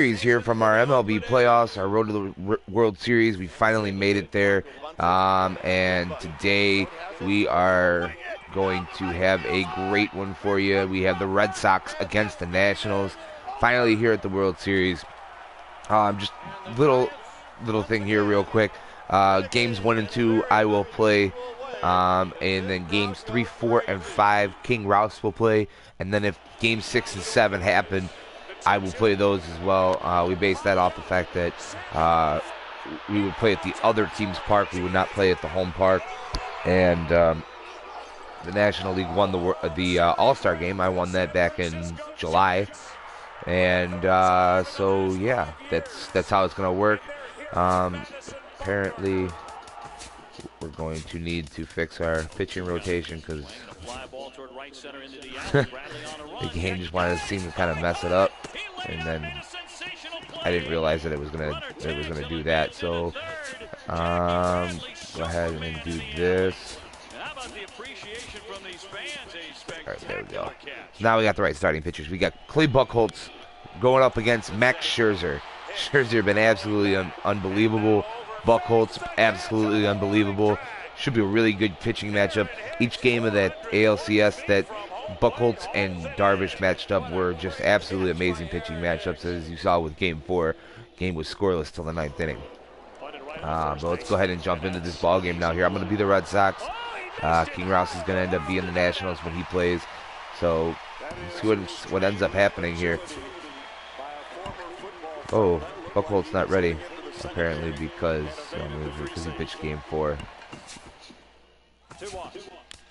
Series here from our MLB playoffs, our road to the World Series. We finally made it there, and today we are going to have a great one for you. We have the Red Sox against the Nationals, finally here at the World Series. Just little thing here, real quick. Games 1 and 2, I will play, and then games 3, 4, and 5, King Rouse will play, and then if games 6 and 7 happen, I will play those as well. We base that off the fact that we would play at the other team's park. We would not play at the home park. And the National League won the All-Star game. I won that back in July. And so, yeah, that's how it's going to work. Apparently, we're going to need to fix our pitching rotation because the game just wanted to seem to kind of mess it up, and then I didn't realize that it was gonna do that. So go ahead and do this. All right, there we go. Now we got the right starting pitchers. We got Clay Buchholz going up against Max Scherzer. Scherzer been absolutely unbelievable. Buchholz absolutely unbelievable. Should be a really good pitching matchup. Each game of that ALCS that Buchholz and Darvish matched up were just absolutely amazing pitching matchups, as you saw with Game 4. Game was scoreless till the 9th inning. But let's go ahead and jump into this ball game now here. I'm going to be the Red Sox. King Rouse is going to end up being the Nationals when he plays. So let's see what ends up happening here. Oh, Buchholz not ready, apparently, because he pitched Game 4.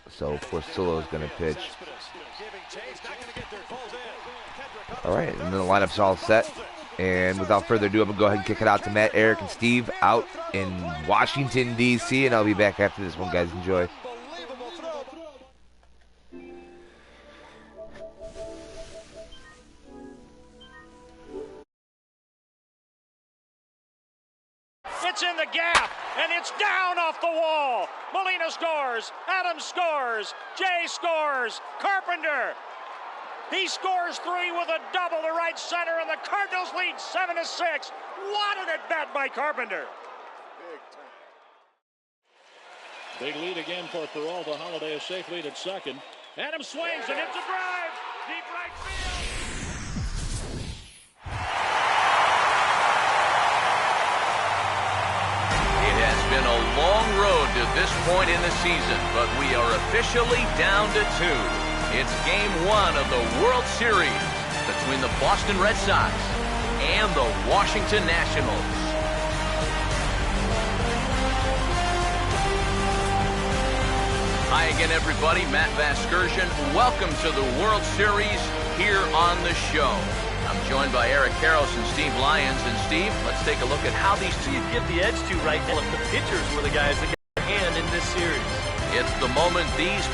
So Porcello is going to pitch. All right, and then the lineup's all set. And without further ado, I'm going to go ahead and kick it out to Matt, Eric, and Steve out in Washington, D.C. And I'll be back after this one, guys. Enjoy. It's in the gap, and it's down off the wall. Molina scores. Adams scores. Jay scores. Carpenter. He scores 3 with a double to right center, and the Cardinals lead 7-6. What an at-bat by Carpenter. Big lead again for Peralta. Holiday a safe lead at second. Adams swings and hits a drive. Deep right field. It has been a long road to this point in the season, but we are officially down to 2. It's Game 1 of the World Series between the Boston Red Sox and the Washington Nationals. Hi again, everybody. Matt Vasgersian. Welcome to the World Series here on the show. I'm joined by Eric Karros and Steve Lyons. And Steve, let's take a look at how these two give the edge to right now. The pitchers were the guys that got their hand in this series. It's the moment these...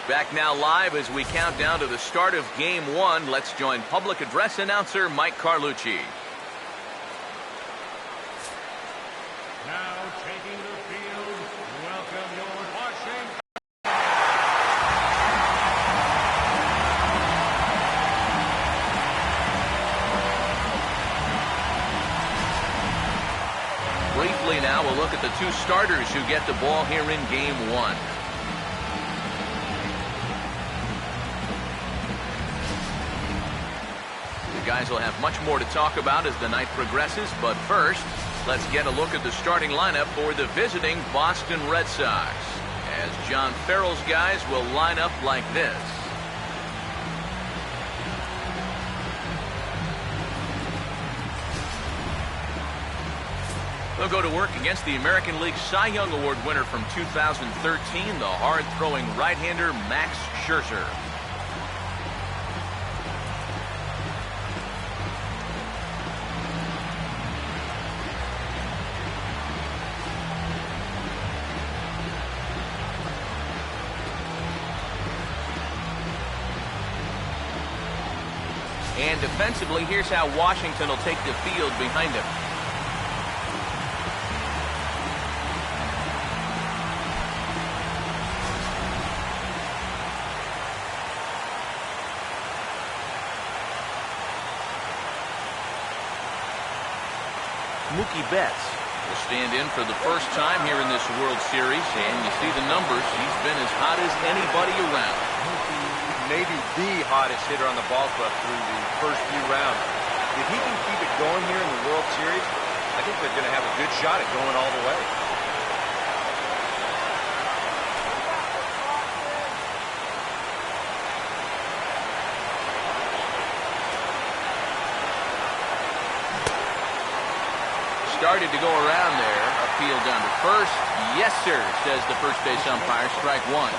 Back now live as we count down to the start of Game 1. Let's join public address announcer Mike Carlucci. Now taking the field, welcome your Washington. Briefly now, we'll look at the two starters who get the ball here in Game 1. Guys will have much more to talk about as the night progresses, but first, let's get a look at the starting lineup for the visiting Boston Red Sox, as John Farrell's guys will line up like this. They'll go to work against the American League Cy Young Award winner from 2013, the hard-throwing right-hander Max Scherzer. And defensively, here's how Washington will take the field behind him. Mookie Betts will stand in for the first time here in this World Series, and you see the numbers. He's been as hot as anybody around. Maybe the hottest hitter on the ball club through the first few rounds. If he can keep it going here in the World Series, I think they're going to have a good shot at going all the way. Started to go around there. Upfield down to first. Yes, sir, says the first base umpire. Strike one.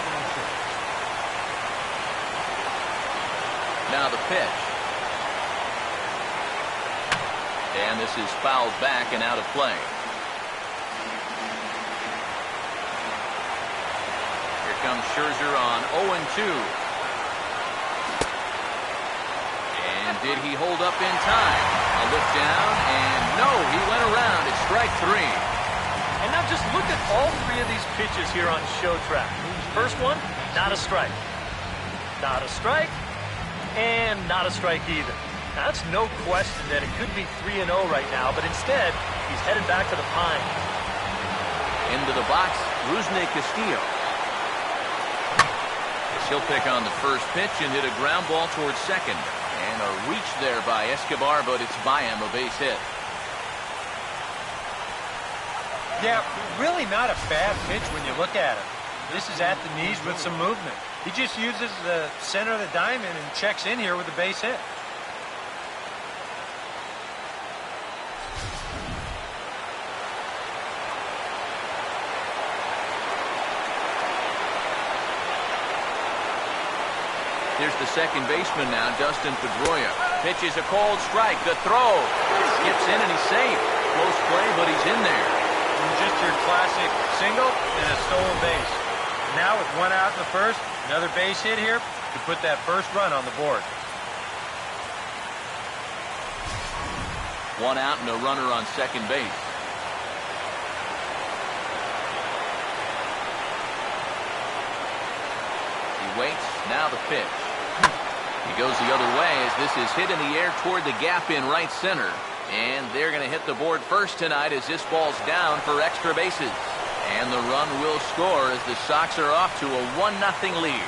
Now the pitch. And this is fouled back and out of play. Here comes Scherzer on 0-2. And did he hold up in time? A lift down, and no, he went around. It's strike three. And now just look at all three of these pitches here on show track. First one, not a strike. Not a strike. And not a strike either. Now, that's no question that it could be 3-0 right now, but instead, he's headed back to the pine. Into the box, Rusney Castillo. He'll pick on the first pitch and hit a ground ball towards second. And a reach there by Escobar, but it's by him, a base hit. Yeah, really not a bad pitch when you look at it. This is at the knees with some movement. He just uses the center of the diamond and checks in here with a base hit. Here's the second baseman now, Dustin Pedroia. Pitches a cold strike. The throw. Skips in and he's safe. Close play, but he's in there. And just your classic single and a stolen base. Now with one out in the first, another base hit here to put that first run on the board. One out and a runner on second base. He waits. Now the pitch. He goes the other way as this is hit in the air toward the gap in right center. And they're going to hit the board first tonight as this ball's down for extra bases. And the run will score as the Sox are off to a 1-0 lead.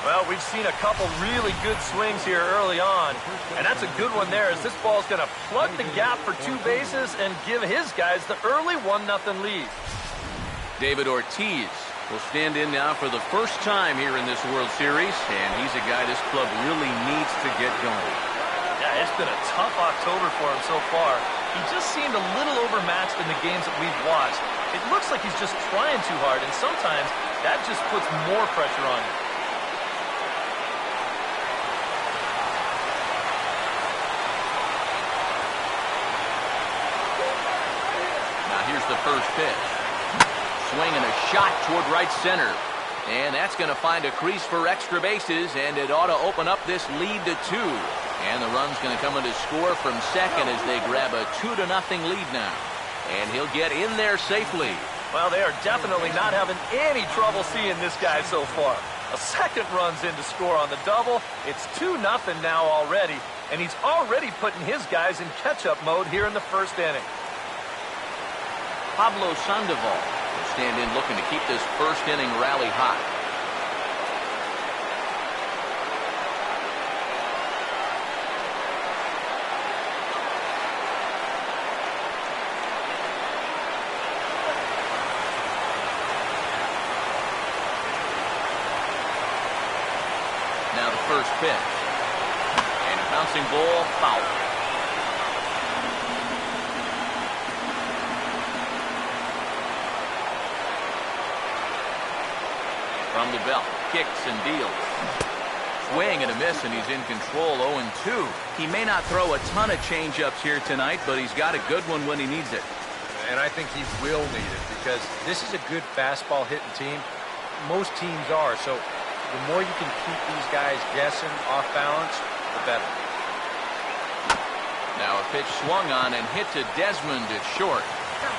Well, we've seen a couple really good swings here early on. And that's a good one there as this ball's going to plug the gap for two bases and give his guys the early 1-0 lead. David Ortiz will stand in now for the first time here in this World Series. And he's a guy this club really needs to get going. Yeah, it's been a tough October for him so far. He just seemed a little overmatched in the games that we've watched. It looks like he's just trying too hard, and sometimes that just puts more pressure on him. Now here's the first pitch. Swing and a shot toward right center. And that's going to find a crease for extra bases, and it ought to open up this lead to 2. And the run's going to come in to score from second as they grab a 2-0 lead now. And he'll get in there safely. Well, they are definitely not having any trouble seeing this guy so far. A second run's in to score on the double. It's 2-0 now already, and he's already putting his guys in catch-up mode here in the first inning. Pablo Sandoval will stand in looking to keep this first inning rally hot. Now the first pitch. And a bouncing ball, foul. From the belt, kicks and deals. Swing and a miss, and he's in control, 0-2. He may not throw a ton of changeups here tonight, but he's got a good one when he needs it. And I think he will need it because this is a good fastball hitting team. Most teams are, so the more you can keep these guys guessing off balance, the better. Now a pitch swung on and hit to Desmond at short.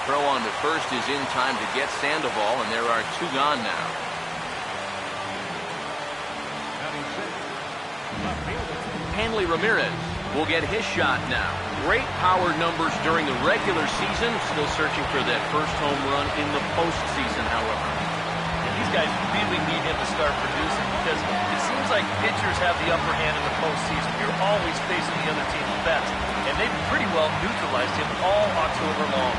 Throw on to first is in time to get Sandoval, and there are 2 gone now. Hanley Ramirez will get his shot now. Great power numbers during the regular season. Still searching for that first home run in the postseason, however. And these guys really need him to start producing because it seems like pitchers have the upper hand in the postseason. You're always facing the other team's best. And they've pretty well neutralized him all October long.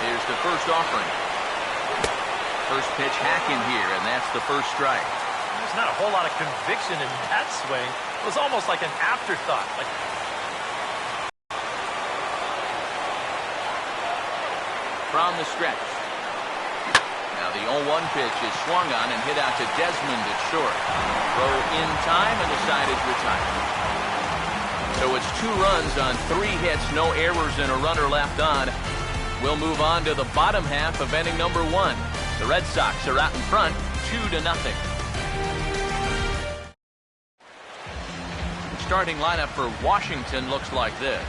Here's the first offering. First pitch hack in here, and that's the first strike. There's not a whole lot of conviction in that swing. It was almost like an afterthought. From the stretch. Now the 0-1 pitch is swung on and hit out to Desmond at short. Throw in time, and the side is retired. So it's 2 runs on 3 hits, no errors, and a runner left on. We'll move on to the bottom half of inning number 1. The Red Sox are out in front, 2-0. Starting lineup for Washington looks like this.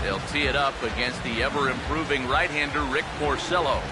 They'll tee it up against the ever-improving right-hander Rick Porcello.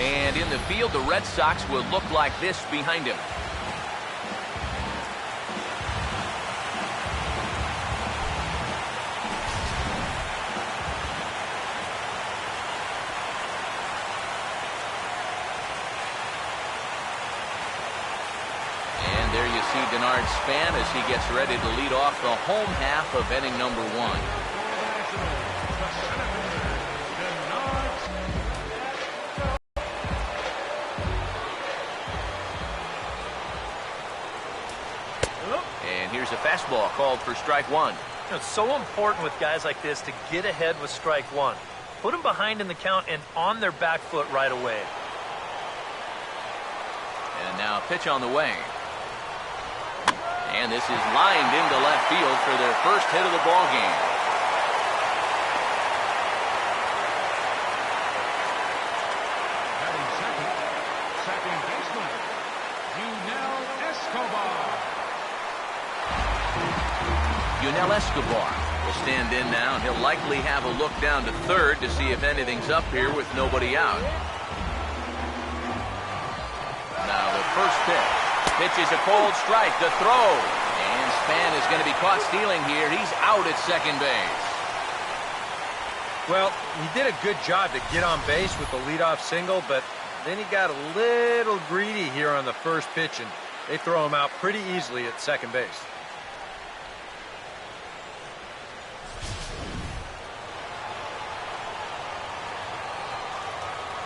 And in the field, the Red Sox will look like this behind him. And there you see Denard Span as he gets ready to lead off the home half of inning number 1. Here's a fastball called for strike 1. It's so important with guys like this to get ahead with strike 1. Put them behind in the count and on their back foot right away. And now a pitch on the way. And this is lined into left field for their first hit of the ball game. Second baseman, Yunel Escobar will stand in now, and he'll likely have a look down to third to see if anything's up here with nobody out. Now the first pitch. Pitch is a cold strike. The throw. And Span is going to be caught stealing here. He's out at second base. Well, he did a good job to get on base with the leadoff single, but then he got a little greedy here on the first pitch, and they throw him out pretty easily at second base.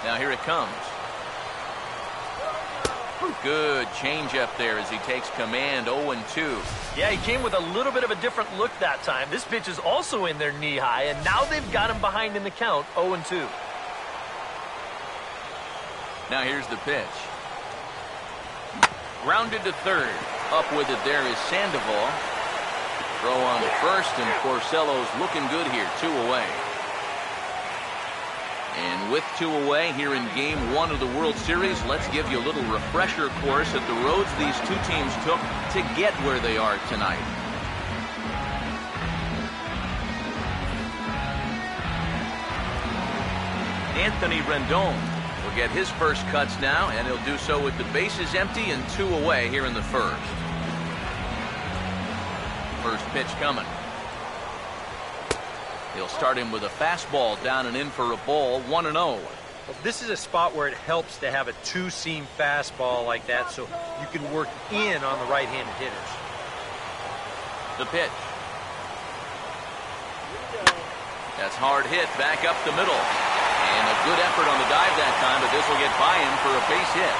Now here it comes. Good changeup there as he takes command. 0-2. Yeah, he came with a little bit of a different look that time. This pitch is also in there knee high, and now they've got him behind in the count. 0-2. Now here's the pitch. Grounded to third. Up with it there is Sandoval. Throw on to first, and Porcello's looking good here. 2 away. And with 2 away here in Game 1 of the World Series, let's give you a little refresher course at the roads these two teams took to get where they are tonight. Anthony Rendon will get his first cuts now, and he'll do so with the bases empty and 2 away here in the first. First pitch coming. He'll start him with a fastball down and in for a ball, 1-0. Well, this is a spot where it helps to have a 2-seam fastball like that so you can work in on the right-handed hitters. The pitch. That's hard hit back up the middle. And a good effort on the dive that time, but this will get by him for a base hit.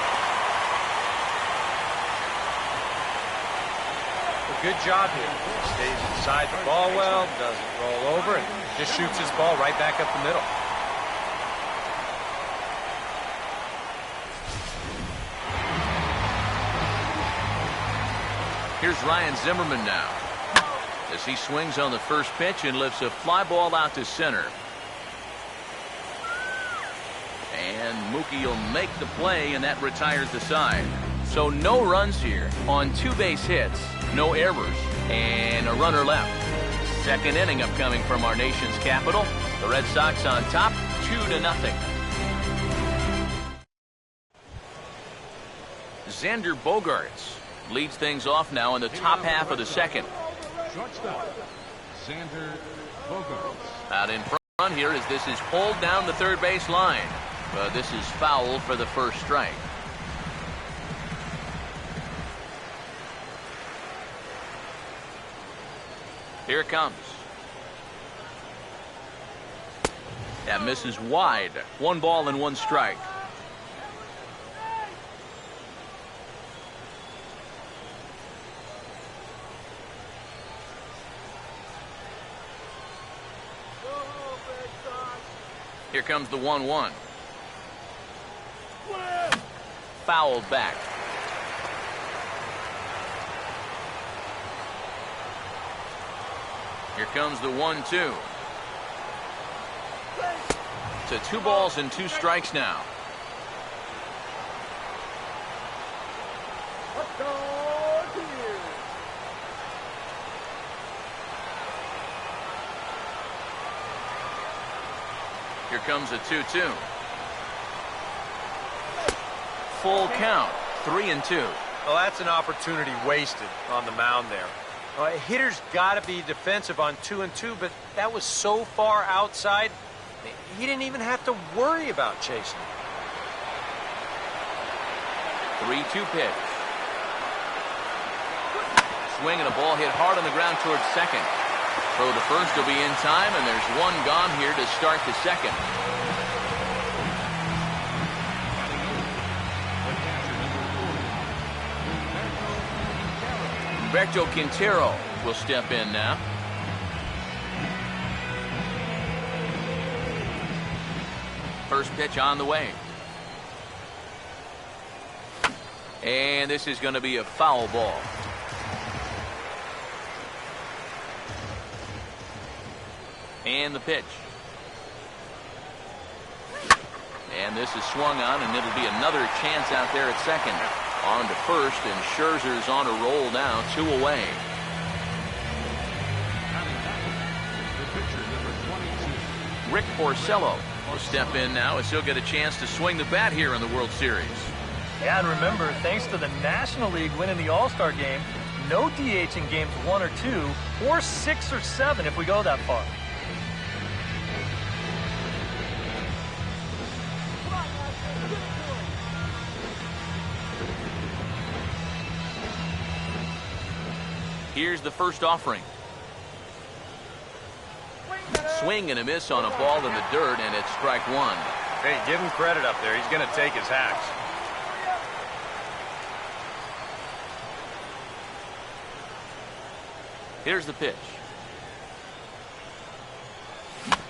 A good job here. Stays inside the ball well, doesn't roll over, and just shoots his ball right back up the middle. Here's Ryan Zimmerman now, as he swings on the first pitch and lifts a fly ball out to center. And Mookie will make the play, and that retires the side. So no runs here on 2 base hits, no errors, and a runner left. Second inning upcoming from our nation's capital. The Red Sox on top, 2-0. Xander Bogaerts leads things off now in the top half of the second. Shortstop, Xander Bogaerts. Out in front here as this is pulled down the third base line. But this is foul for the first strike. Here it comes. That misses wide. 1 ball and 1 strike. Here comes the 1-1. Fouled back. Here comes the 1-2. To 2 balls and 2 strikes now. Here comes a 2-2. Full count, 3-2. Well, that's an opportunity wasted on the mound there. Hitters got to be defensive on 2-2, but that was so far outside, he didn't even have to worry about chasing it. 3-2 pitch. Swing and a ball hit hard on the ground towards second. Throw to first will be in time, and there's 1 gone here to start the second. Roberto Quintero will step in now. First pitch on the way. And this is going to be a foul ball. And the pitch. And this is swung on, and it'll be another chance out there at second. On to first, and Scherzer's on a roll now, 2 away. Rick Porcello will step in now as he'll get a chance to swing the bat here in the World Series. Yeah, and remember, thanks to the National League winning the All-Star game, no DH in games 1 or 2, or 6 or 7 if we go that far. Here's the first offering. Swing and a miss on a ball in the dirt, and it's strike 1. Hey, give him credit up there. He's going to take his hacks. Here's the pitch.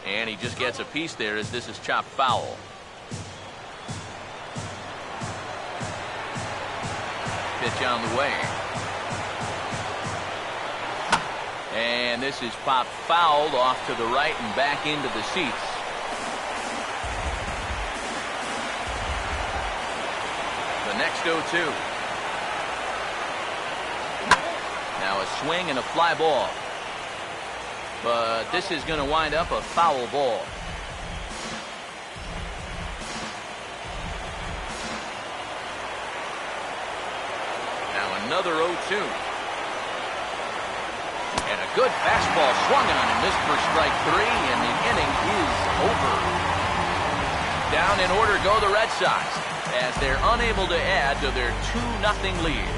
And he just gets a piece there as this is chopped foul. Pitch on the way. And this is popped fouled off to the right and back into the seats. The next 0-2. Now a swing and a fly ball. But this is going to wind up a foul ball. Now another 0-2. And a good fastball swung on and missed for strike 3, and the inning is over. Down in order go the Red Sox as they're unable to add to their 2-0 lead.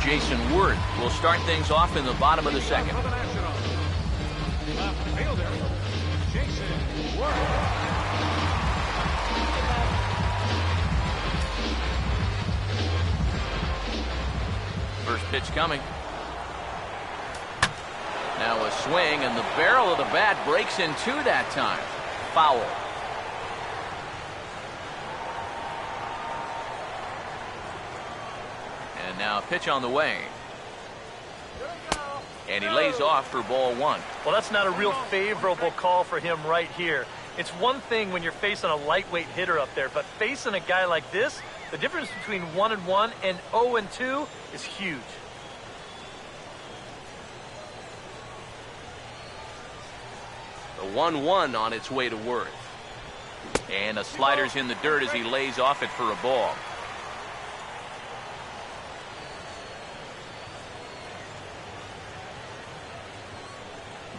Jason Worth will start things off in the bottom of the second. For the Nationals, left fielder, Jason Worth. First pitch coming. Now a swing, and the barrel of the bat breaks in two that time. Foul. And now a pitch on the way. And he lays off for ball 1. Well, that's not a real favorable call for him right here. It's one thing when you're facing a lightweight hitter up there, but facing a guy like this, the difference between 1-1 and 0-2 is huge. The 1-1 on its way to Worth. And a slider's in the dirt as he lays off it for a ball.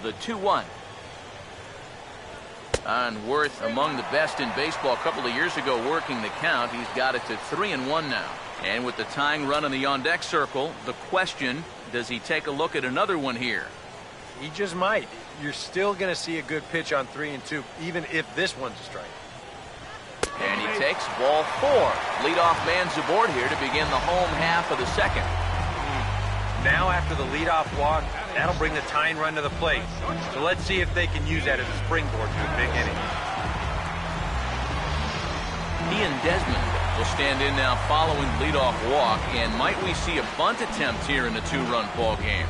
The 2-1. On Worth, among the best in baseball a couple of years ago working the count. He's got it to 3-1 now. And with the tying run in the on-deck circle, the question, does he take a look at another one here? He just might. You're still going to see a good pitch on 3-2, even if this one's a strike. And he takes ball 4. Leadoff man's aboard here to begin the home half of the second. Now after the leadoff walk, that'll bring the tying run to the plate. So let's see if they can use that as a springboard to a big inning. Ian Desmond will stand in now following leadoff walk, and might we see a bunt attempt here in the 2-run ball game?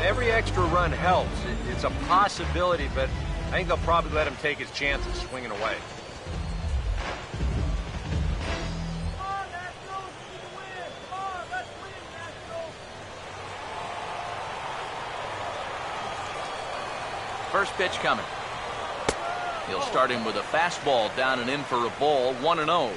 Every extra run helps. It's a possibility, but I think they'll probably let him take his chances swinging away. First pitch coming. He'll start him with a fastball down and in for a ball, 1-0.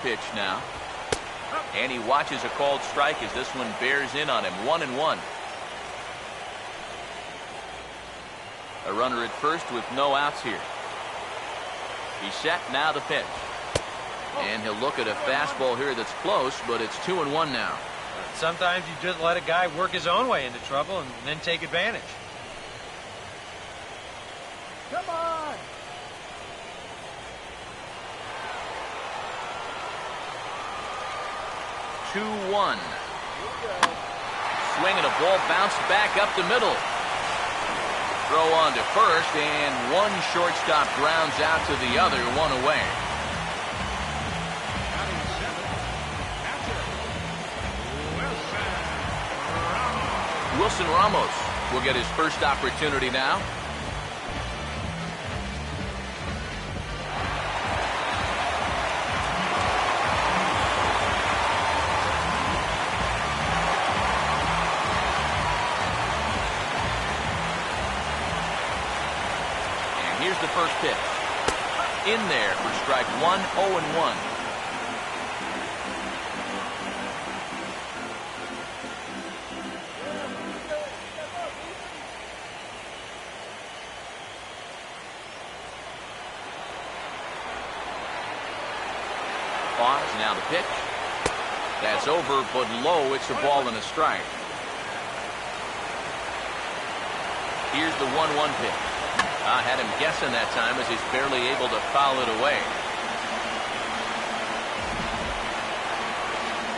Pitch now. And he watches a called strike as this one bears in on him. 1-1. A runner at first with no outs here. He's set, now the pitch. And he'll look at a fastball here that's close, but it's 2-1 now. Sometimes you just let a guy work his own way into trouble and then take advantage. Come on! 2-1. Swing and a ball bounced back up the middle. Throw on to first, and one shortstop grounds out to the other, one away. Wilson Ramos will get his first opportunity now. Here's the first pitch. In there for strike 1, 0-1. Pause, now the pitch. That's over, but low. It's a ball and a strike. Here's the 1-1 pitch. I had him guessing that time as he's barely able to foul it away.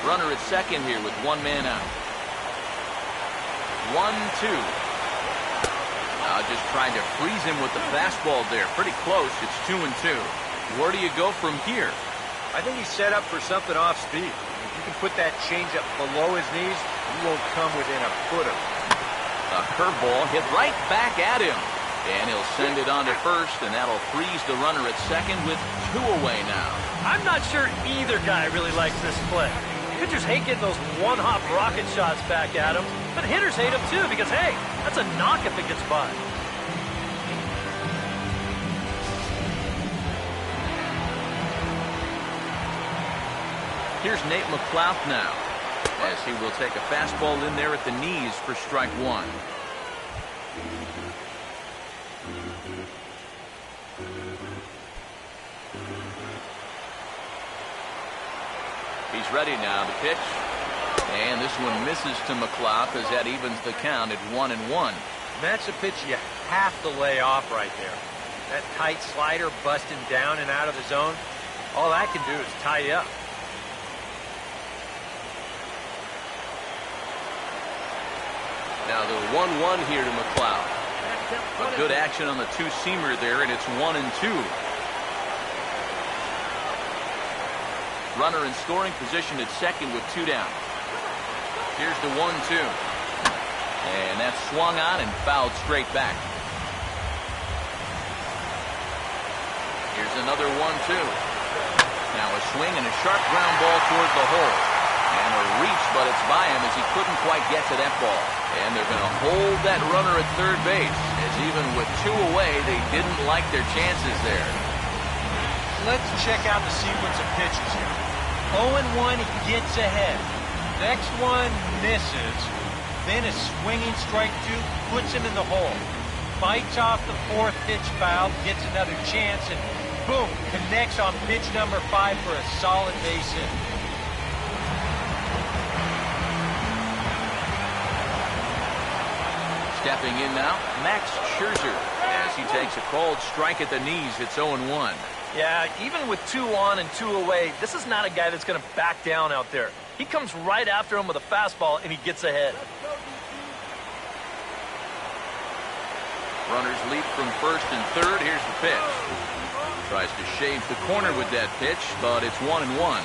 Runner at second here with one man out. 1-2. just tried to freeze him with the fastball there. Pretty close. It's 2-2. Where do you go from here? I think he's set up for something off speed. If you can put that changeup below his knees, he won't come within a foot of it. A curveball hit right back at him. And he'll send it on to first, and that'll freeze the runner at second with 2 away now. I'm not sure either guy really likes this play. Pitchers hate getting those one-hop rocket shots back at him, but hitters hate them too because, hey, that's a knock if it gets by. Here's Nate McLeod now, as he will take a fastball in there at the knees for strike 1. He's ready now to pitch. And this one misses to McLeod as that evens the count at 1-1. That's a pitch you have to lay off right there. That tight slider busting down and out of the zone, all that can do is tie you up. Now the 1-1 here to McLeod. A good action on the two-seamer there, and it's 1-2. Runner in scoring position at second with 2 down. Here's the 1-2. And that's swung on and fouled straight back. Here's another 1-2. Now a swing and a sharp ground ball toward the hole. And a reach, but it's by him as he couldn't quite get to that ball. And they're going to hold that runner at third base, as even with 2 away, they didn't like their chances there. Let's check out the sequence of pitches here. 0-1, he gets ahead. Next one misses. Then a swinging strike 2 puts him in the hole. Fights off the 4th pitch foul, gets another chance, and boom, connects on pitch number 5 for a solid base hit. Stepping in now, Max Scherzer, as he takes a called strike at the knees. It's 0-1. Yeah, even with 2 on and 2 away, this is not a guy that's going to back down out there. He comes right after him with a fastball, and he gets ahead. Runners leap from first and third. Here's the pitch. Tries to shave the corner with that pitch, but it's 1-1.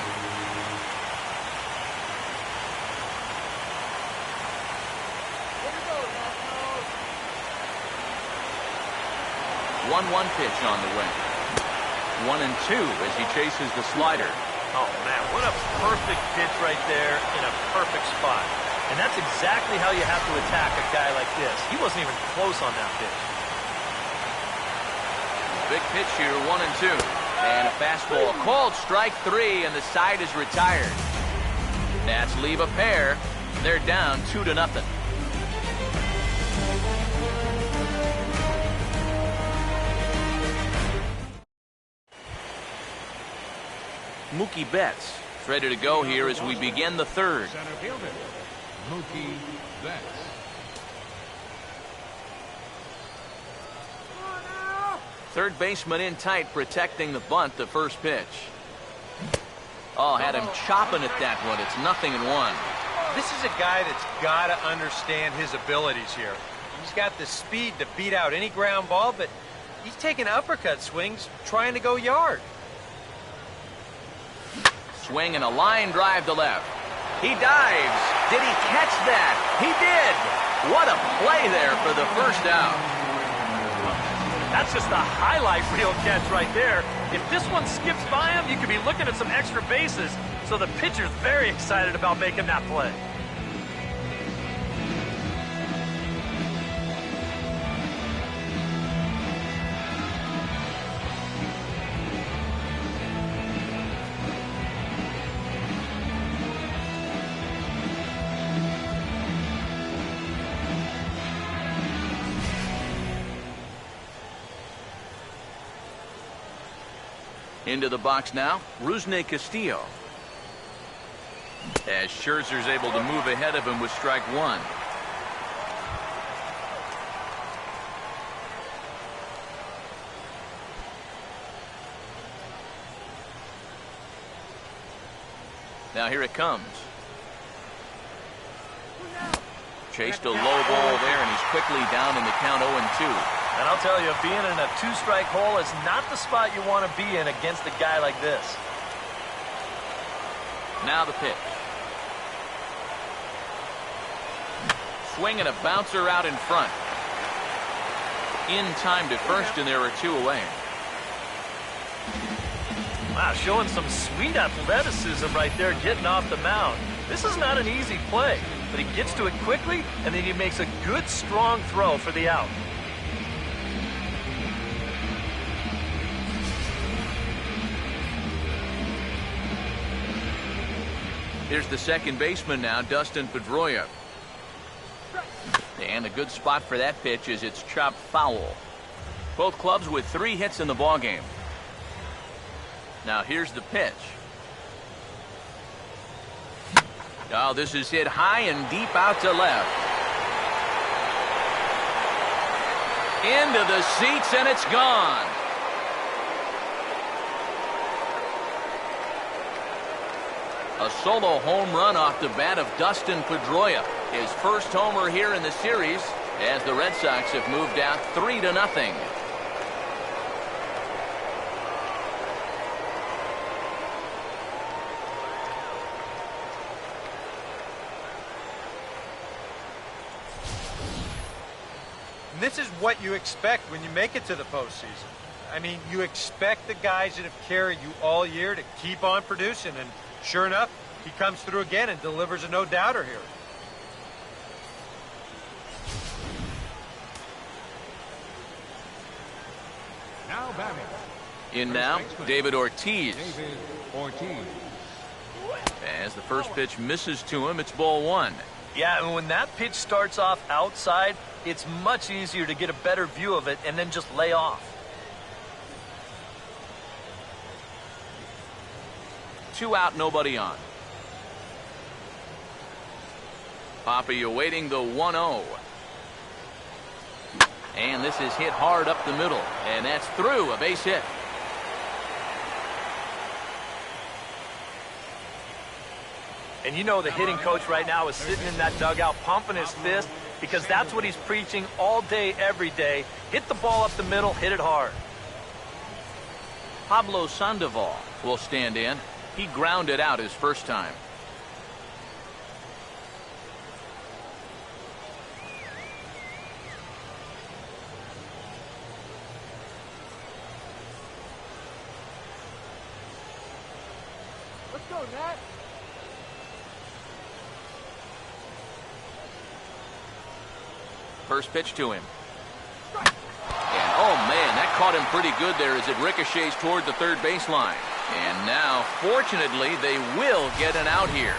1-1 pitch on the way. 1-2 as he chases the slider. Oh, man, what a perfect pitch right there in a perfect spot. And that's exactly how you have to attack a guy like this. He wasn't even close on that pitch. Big pitch here, 1-2. And a fastball called strike 3, and the side is retired. Nats leave a pair. They're down 2-0. Mookie Betts is ready to go here as we begin the third. Center fielder, Mookie Betts. Third baseman in tight, protecting the bunt, the first pitch. Oh, had him chopping at that one. It's 0-1. This is a guy that's got to understand his abilities here. He's got the speed to beat out any ground ball, but he's taking uppercut swings trying to go yard. Swing and a line drive to left. He dives. Did he catch that? He did. What a play there for the first out. That's just a highlight reel catch right there. If this one skips by him, you could be looking at some extra bases. So the pitcher's very excited about making that play. Into the box now, Rusney Castillo. As Scherzer's able to move ahead of him with strike 1. Now here it comes. Chased a low ball there, and he's quickly down in the count 0-2. And I'll tell you, being in a two-strike hole is not the spot you want to be in against a guy like this. Now the pitch. Swing and a bouncer out in front. In time to first, and there are 2 away. Wow, showing some sweet athleticism right there, getting off the mound. This is not an easy play, but he gets to it quickly, and then he makes a good, strong throw for the out. Here's the second baseman now, Dustin Pedroia. And a good spot for that pitch is it's chopped foul. Both clubs with 3 hits in the ballgame. Now here's the pitch. Oh, this is hit high and deep out to left. Into the seats, and it's gone. A solo home run off the bat of Dustin Pedroia. His first homer here in the series as the Red Sox have moved out 3-0. This is what you expect when you make it to the postseason. I mean, you expect the guys that have carried you all year to keep on producing, and sure enough, he comes through again and delivers a no-doubter here. Now batting. In now, David Ortiz. David Ortiz. As the first pitch misses to him, it's ball 1. Yeah, and when that pitch starts off outside, it's much easier to get a better view of it and then just lay off. 2 out, nobody on. Poppy awaiting the 1-0. And this is hit hard up the middle, and that's through, a base hit. And you know the hitting coach right now is sitting in that dugout pumping his fist, because that's what he's preaching all day, every day. Hit the ball up the middle, hit it hard. Pablo Sandoval will stand in. He grounded out his first time. Let's go, Nat. First pitch to him. And oh man, that caught him pretty good there as it ricochets toward the third baseline. And now, fortunately, they will get an out here.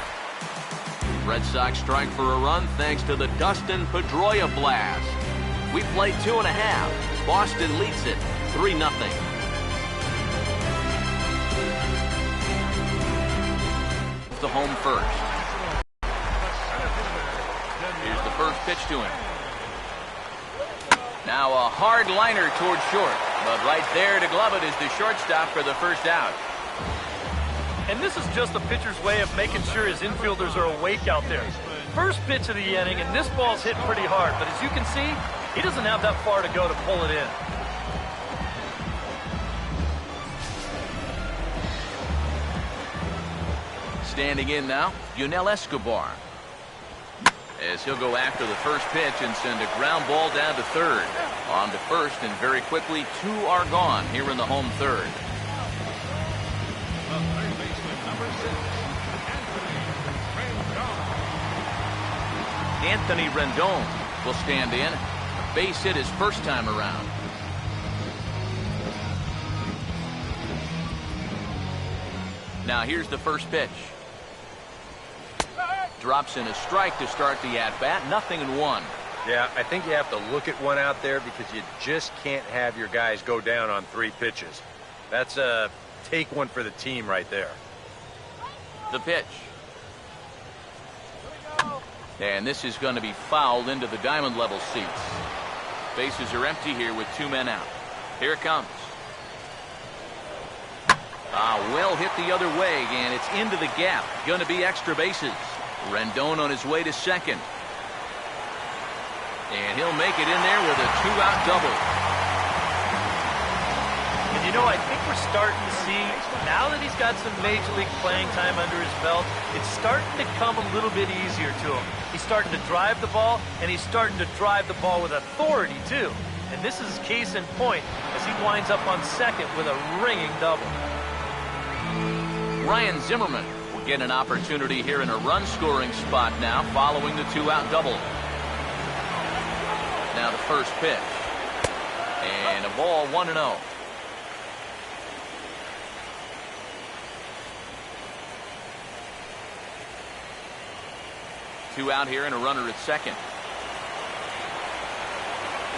Red Sox strike for a run thanks to the Dustin Pedroia blast. We play 2.5. Boston leads it 3-0. The home first. Here's the first pitch to him. Now a hard liner towards short, but right there to glove it is the shortstop for the first out. And this is just the pitcher's way of making sure his infielders are awake out there. First pitch of the inning, and this ball's hit pretty hard, but as you can see, he doesn't have that far to go to pull it in. Standing in now, Yunel Escobar. As he'll go after the first pitch and send a ground ball down to third. On to first, and very quickly 2 are gone here in the home third. The third baseman, number 6, Anthony Rendon will stand in. A base hit his first time around. Now here's the first pitch. Drops in a strike to start the at-bat. 0-1. Yeah, I think you have to look at one out there because you just can't have your guys go down on 3 pitches. That's a take one for the team right there. The pitch. And this is going to be fouled into the diamond level seats. Bases are empty here with 2 men out. Here it comes. Well hit the other way, and it's into the gap. Going to be extra bases. Rendon on his way to second. And he'll make it in there with a 2-out double. And you know, I think we're starting to see, now that he's got some Major League playing time under his belt, it's starting to come a little bit easier to him. He's starting to drive the ball, and he's starting to drive the ball with authority, too. And this is case in point as he winds up on second with a ringing double. Ryan Zimmerman will get an opportunity here in a run-scoring spot now following the 2-out double. Now the first pitch. And a ball 1-0. Two out here and a runner at second.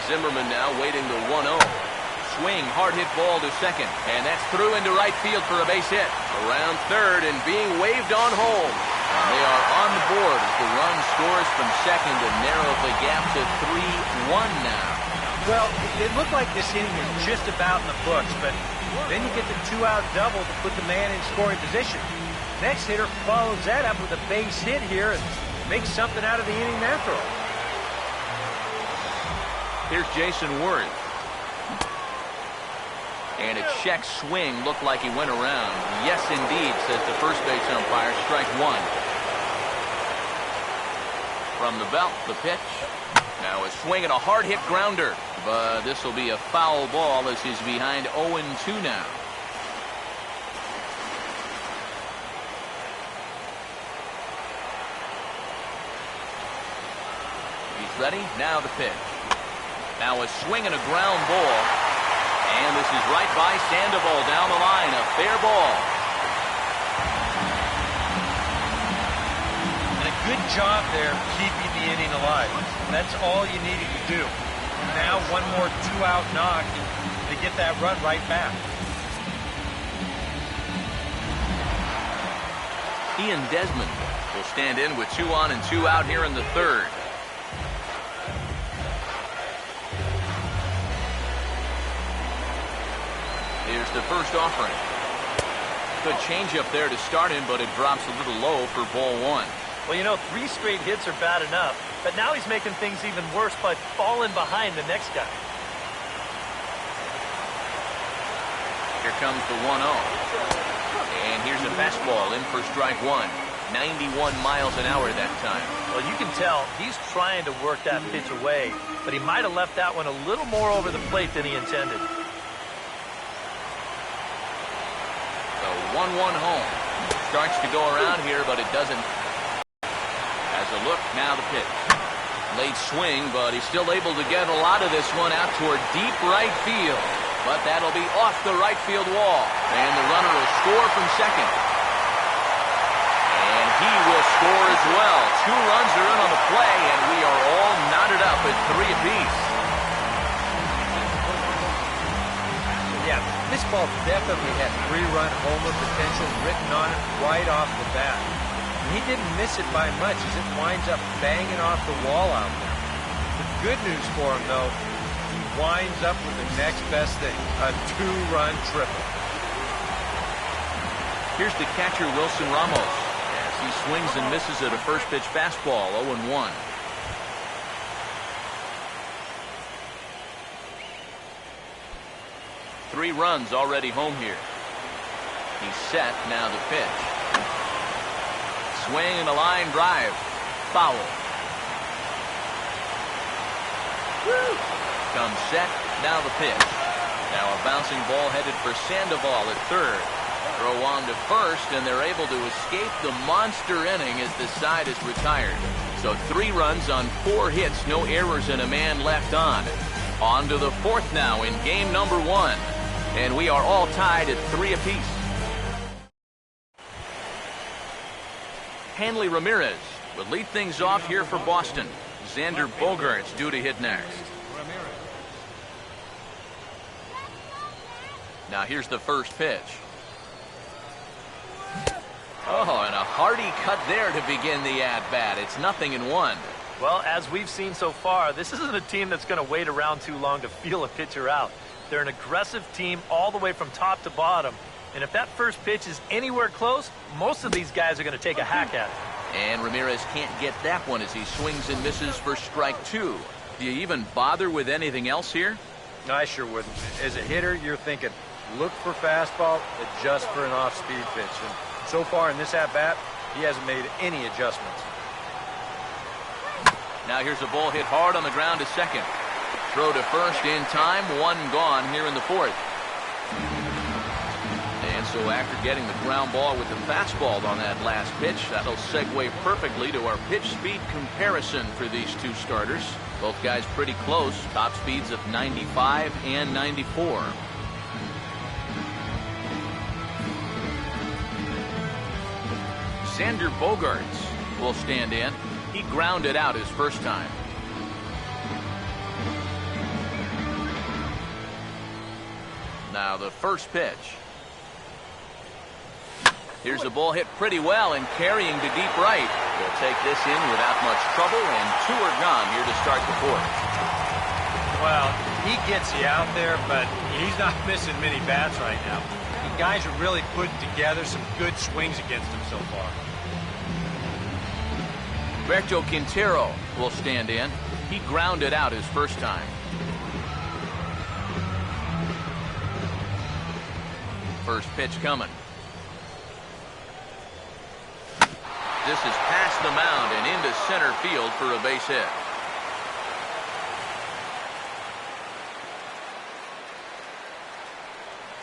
Zimmerman now waiting the 1-0. Swing, hard hit ball to second. And that's through into right field for a base hit. Around third and being waved on home. And they are on the board as the run scores from second to narrow the gap to 3-1 now. Well, it looked like this inning was just about in the books, but then you get the 2-out double to put the man in scoring position. Next hitter follows that up with a base hit here and makes something out of the inning after all. Here's Jason Worth. And a check swing looked like he went around. Yes, indeed, says the first base umpire. Strike one. From the belt, the pitch. Now a swing and a hard hit grounder. But this will be a foul ball as he's behind 0-2 now. He's ready. Now the pitch. Now a swing and a ground ball. And this is right by Sandoval down the line. A fair ball. And a good job there keeping the inning alive. That's all you needed to do. Now one more 2-out knock to get that run right back. Ian Desmond will stand in with 2 on and 2 out here in the third. Here's the first offering. Good changeup there to start him, but it drops a little low for ball 1. Well, you know, 3 straight hits are bad enough, but now he's making things even worse by falling behind the next guy. Here comes the 1-0. And here's a fastball in for strike one. 91 miles an hour that time. Well, you can tell he's trying to work that pitch away, but he might have left that one a little more over the plate than he intended. The 1-1 home. Starts to go around here, but it doesn't. As a look, now the pitch. Late swing, but he's still able to get a lot of this one out toward deep right field. But that'll be off the right field wall. And the runner will score from second. And he will score as well. 2 runs are in on the play, and we are all knotted up at 3 apiece. Yeah, this ball definitely had 3-run homer potential written on it right off the bat. And he didn't miss it by much as it winds up banging off the wall out there. The good news for him, though, he winds up with the next best thing, a 2-run triple. Here's the catcher, Wilson Ramos, as he swings and misses at a first pitch fastball, 0-1. Three runs already home here. He's set, now the pitch. Swing and a line drive. Foul. Comes set, now the pitch. Now a bouncing ball headed for Sandoval at third. Throw on to first, and they're able to escape the monster inning as the side is retired. So 3 runs on 4 hits, no errors, and a man left on. On to the 4th now in game number 1. And we are all tied at 3 apiece. Hanley Ramirez will lead things off here for Boston. Xander Bogaerts due to hit next. Now here's the first pitch. Oh, and a hearty cut there to begin the at-bat. It's 0-1. Well, as we've seen so far, this isn't a team that's going to wait around too long to feel a pitcher out. They're an aggressive team all the way from top to bottom. And if that first pitch is anywhere close, most of these guys are going to take a hack at it. And Ramirez can't get that one as he swings and misses for strike 2. Do you even bother with anything else here? I sure wouldn't. As a hitter, you're thinking, look for fastball, adjust for an off-speed pitch. And so far in this at-bat, he hasn't made any adjustments. Now here's a ball hit hard on the ground to second. Throw to first in time, one gone here in the fourth. And so after getting the ground ball with the fastball on that last pitch, that'll segue perfectly to our pitch speed comparison for these two starters. Both guys pretty close, top speeds of 95 and 94. Xander Bogaerts will stand in. He grounded out his first time. Now the first pitch. Here's a ball hit pretty well and carrying to deep right. They'll take this in without much trouble, and two are gone here to start the fourth. Well, he gets you out there, but he's not missing many bats right now. The guys are really putting together some good swings against him so far. Berto Quintero will stand in. He grounded out his first time. First pitch coming. This is past the mound and into center field for a base hit.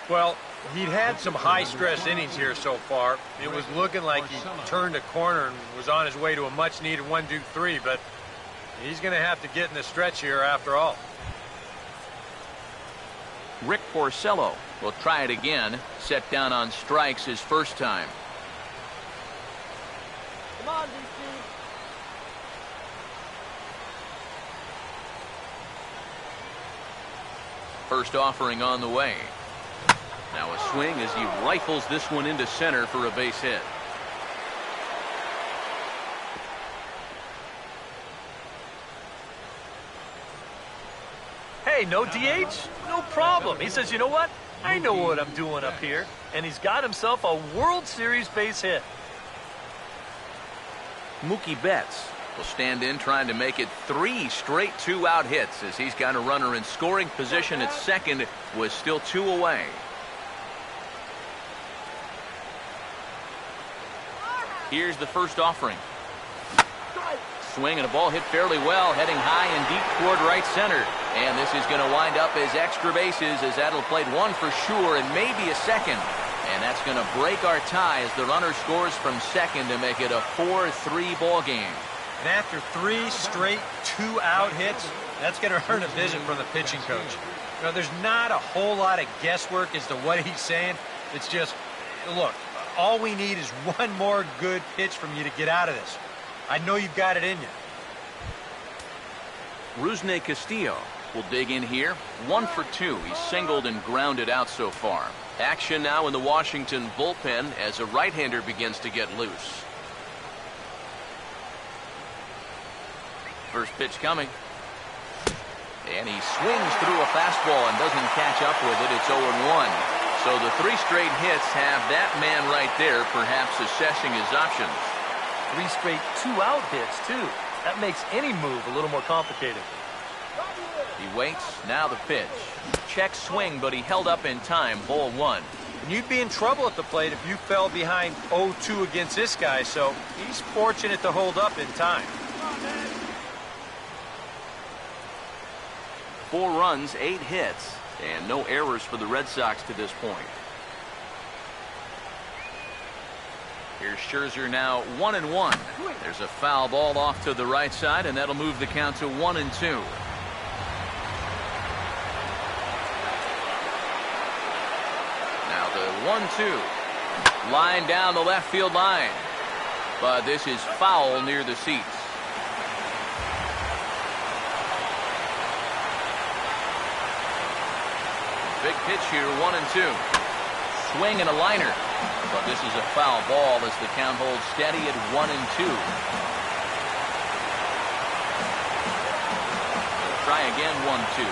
Well, he'd had some high-stress innings here so far. It was looking like he turned a corner and was on his way to a much-needed 1-2-3, but he's going to have to get in the stretch here after all. Rick Porcello will try it again. Set down on strikes his first time. Come on, DC. First offering on the way. Now a swing as he rifles this one into center for a base hit. Hey, no DH? No problem. He says, you know what? I know what I'm doing up here. And he's got himself a World Series base hit. Mookie Betts will stand in trying to make it 3 straight 2-out hits as he's got a runner in scoring position at second with still 2 away. Here's the first offering. Swing and a ball hit fairly well, heading high and deep toward right center. And this is going to wind up as extra bases as that'll play 1 for sure and maybe a second. And that's going to break our tie as the runner scores from second to make it a 4-3 ball game. And after 3 straight 2-out hits, that's going to earn a visit from the pitching coach. You know, there's not a whole lot of guesswork as to what he's saying. It's just, look, all we need is 1 more good pitch from you to get out of this. I know you've got it in you. Rusney Castillo will dig in here. 1 for 2. He's singled and grounded out so far. Action now in the Washington bullpen as a right-hander begins to get loose. First pitch coming. And he swings through a fastball and doesn't catch up with it. It's 0-1. So the 3 straight hits have that man right there perhaps assessing his options. 3 straight 2-out hits, too. That makes any move a little more complicated. He waits. Now the pitch. Check swing, but he held up in time. Ball 1. And you'd be in trouble at the plate if you fell behind 0-2 against this guy, so he's fortunate to hold up in time. 4 runs, 8 hits, and no errors for the Red Sox to this point. Here's Scherzer now 1-1. There's a foul ball off to the right side, and that'll move the count to 1-2. Now the 1-2. Line down the left field line. But this is foul near the seats. Big pitch here, 1-2. Swing and a liner. But this is a foul ball as the count holds steady at 1-2. Try again, 1-2.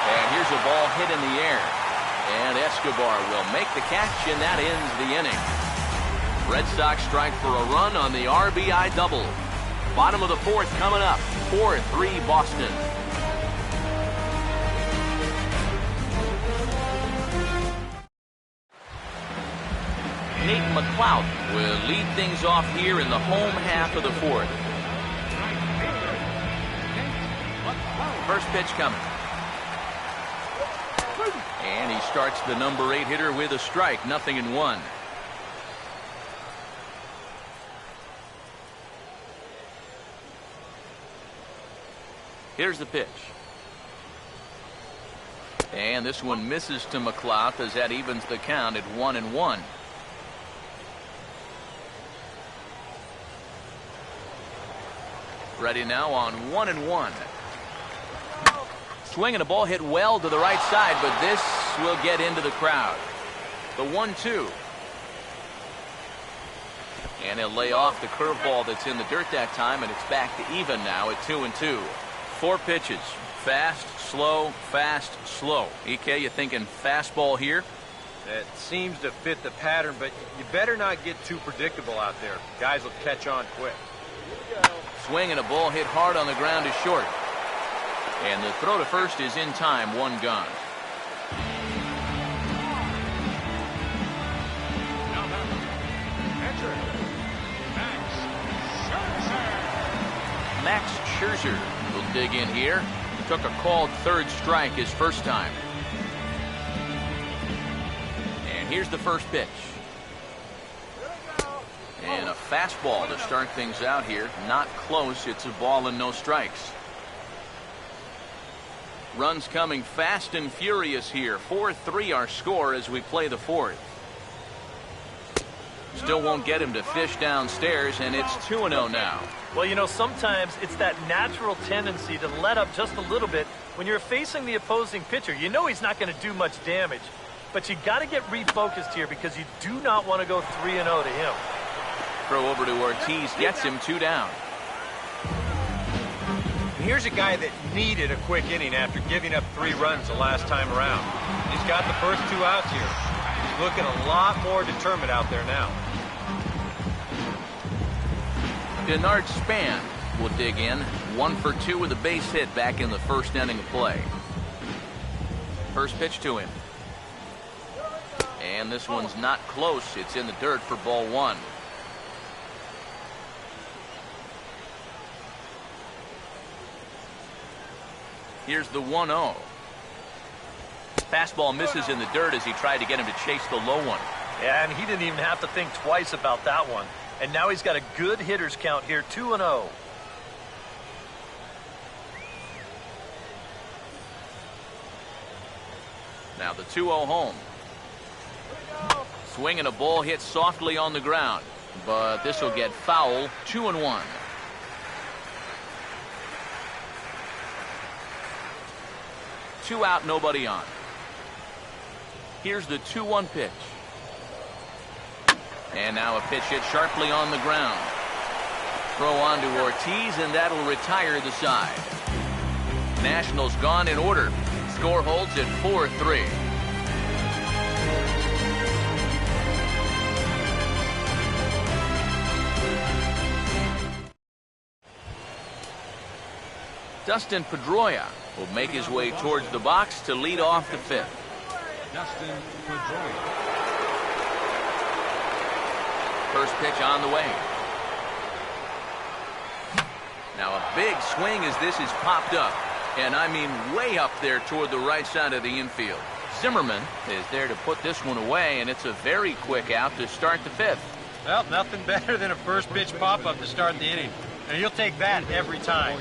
And here's a ball hit in the air. And Escobar will make the catch, and that ends the inning. Red Sox strike for a run on the RBI double. Bottom of the 4th coming up. 4-3 Boston. Nate McLeod will lead things off here in the home half of the fourth. First pitch coming. And he starts the number 8 hitter with a strike, 0-1. Here's the pitch. And this one misses to McLeod as that evens the count at 1-1. Ready now on 1-1. Swinging a ball hit well to the right side, but this will get into the crowd. The 1-2. And he'll lay off the curveball that's in the dirt that time, and it's back to even now at 2-2. 4 pitches. Fast, slow, fast, slow. EK, you thinking fastball here? That seems to fit the pattern, but you better not get too predictable out there. Guys will catch on quick. Swinging a ball hit hard on the ground is short. And the throw to first is in time, 1 gone. Max Scherzer will dig in here. Took a called third strike his first time. And here's the first pitch. And a fastball to start things out here. Not close. It's a ball and no strikes. Runs coming fast and furious here. 4-3 our score as we play the fourth. Still won't get him to fish downstairs, and it's 2-0 now. Well, you know, sometimes it's that natural tendency to let up just a little bit when you're facing the opposing pitcher. You know he's not going to do much damage, but you got to get refocused here because you do not want to go 3-0 to him. Throw over to Ortiz gets him 2 down. Here's a guy that needed a quick inning after giving up 3 runs the last time around. He's got the first 2 outs here. He's looking a lot more determined out there now. Denard Span will dig in. 1 for 2 with a base hit back in the first inning of play. First pitch to him. And this one's not close. It's in the dirt for ball 1. Here's the 1-0. Fastball misses in the dirt as he tried to get him to chase the low one. Yeah, and he didn't even have to think twice about that one. And now he's got a good hitter's count here, 2-0. Now the 2-0 home. Swinging a ball hit softly on the ground, but this will get foul. 2-1. Two out, nobody on. Here's the 2-1 pitch. And now a pitch hit sharply on the ground. Throw on to Ortiz, and that'll retire the side. Nationals gone in order. Score holds at 4-3. Dustin Pedroia will make his way towards the box to lead off the 5th. Dustin Pedroia. First pitch on the way. Now a big swing as this is popped up. And I mean way up there toward the right side of the infield. Zimmerman is there to put this one away, and it's a very quick out to start the 5th. Well, nothing better than a first pitch pop-up to start the inning. And you'll take that every time.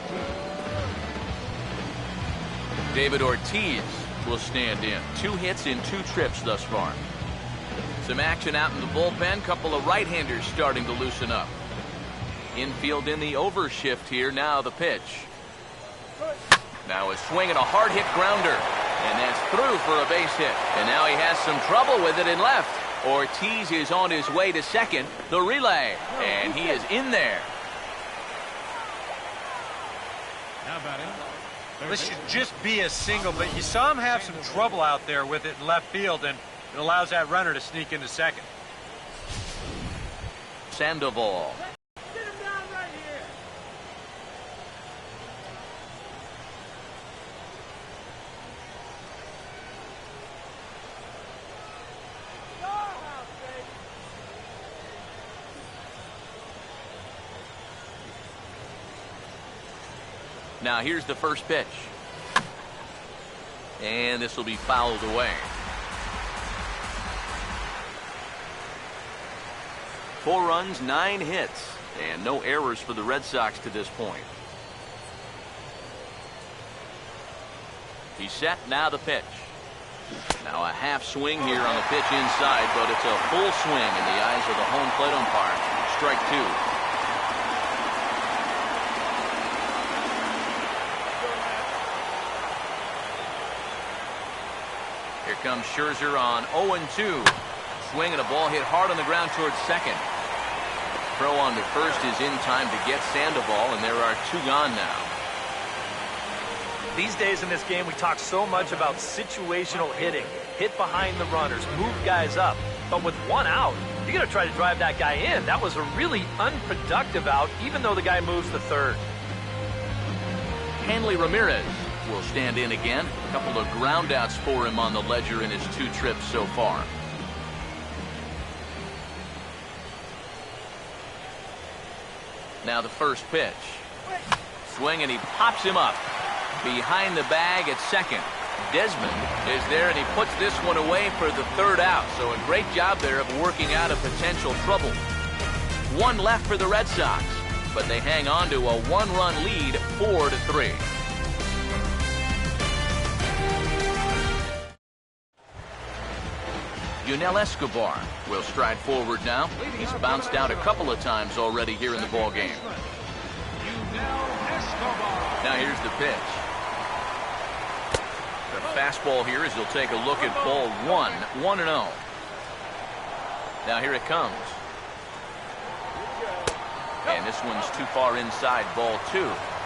David Ortiz will stand in. 2 hits in 2 trips thus far. Some action out in the bullpen. Couple of right-handers starting to loosen up. Infield in the overshift here. Now the pitch. Now a swing and a hard hit grounder. And that's through for a base hit. And now he has some trouble with it in left. Ortiz is on his way to second. The relay. And he is in there. Now batting. This should just be a single, but you saw him have some trouble out there with it in left field, and it allows that runner to sneak into second. Sandoval. Now here's the first pitch. And this will be fouled away. 4 runs, 9 hits, and no errors for the Red Sox to this point. He's set, now the pitch. Now a half swing here on the pitch inside, but it's a full swing in the eyes of the home plate umpire. Strike 2. Here comes Scherzer on 0-2. Swing and a ball hit hard on the ground towards second. Throw on to first is in time to get Sandoval, and there are 2 gone now. These days in this game, we talk so much about situational hitting. Hit behind the runners, move guys up. But with 1 out, you got to try to drive that guy in. That was a really unproductive out, even though the guy moves to third. Hanley Ramirez will stand in again. A couple of ground outs for him on the ledger in his 2 trips so far. Now the first pitch. Swing, and he pops him up. Behind the bag at second. Desmond is there, and he puts this one away for the 3rd out. So a great job there of working out a potential trouble. 1 left for the Red Sox, but they hang on to a 1-run lead, 4-3. Yunel Escobar will stride forward now. He's bounced out a couple of times already here in the ball game. Now here's the pitch. The fastball here as he'll take a look at ball 1, 1-0. Now here it comes. And this one's too far inside, ball 2.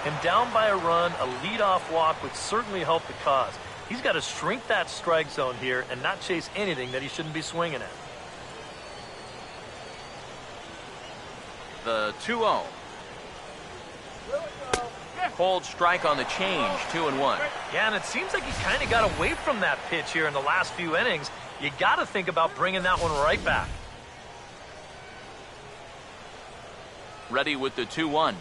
And down by a run, a leadoff walk would certainly help the cause. He's got to shrink that strike zone here and not chase anything that he shouldn't be swinging at. The 2-0. Cold strike on the change, 2-1. Yeah, and it seems like he kind of got away from that pitch here in the last few innings. You got to think about bringing that one right back. Ready with the 2-1.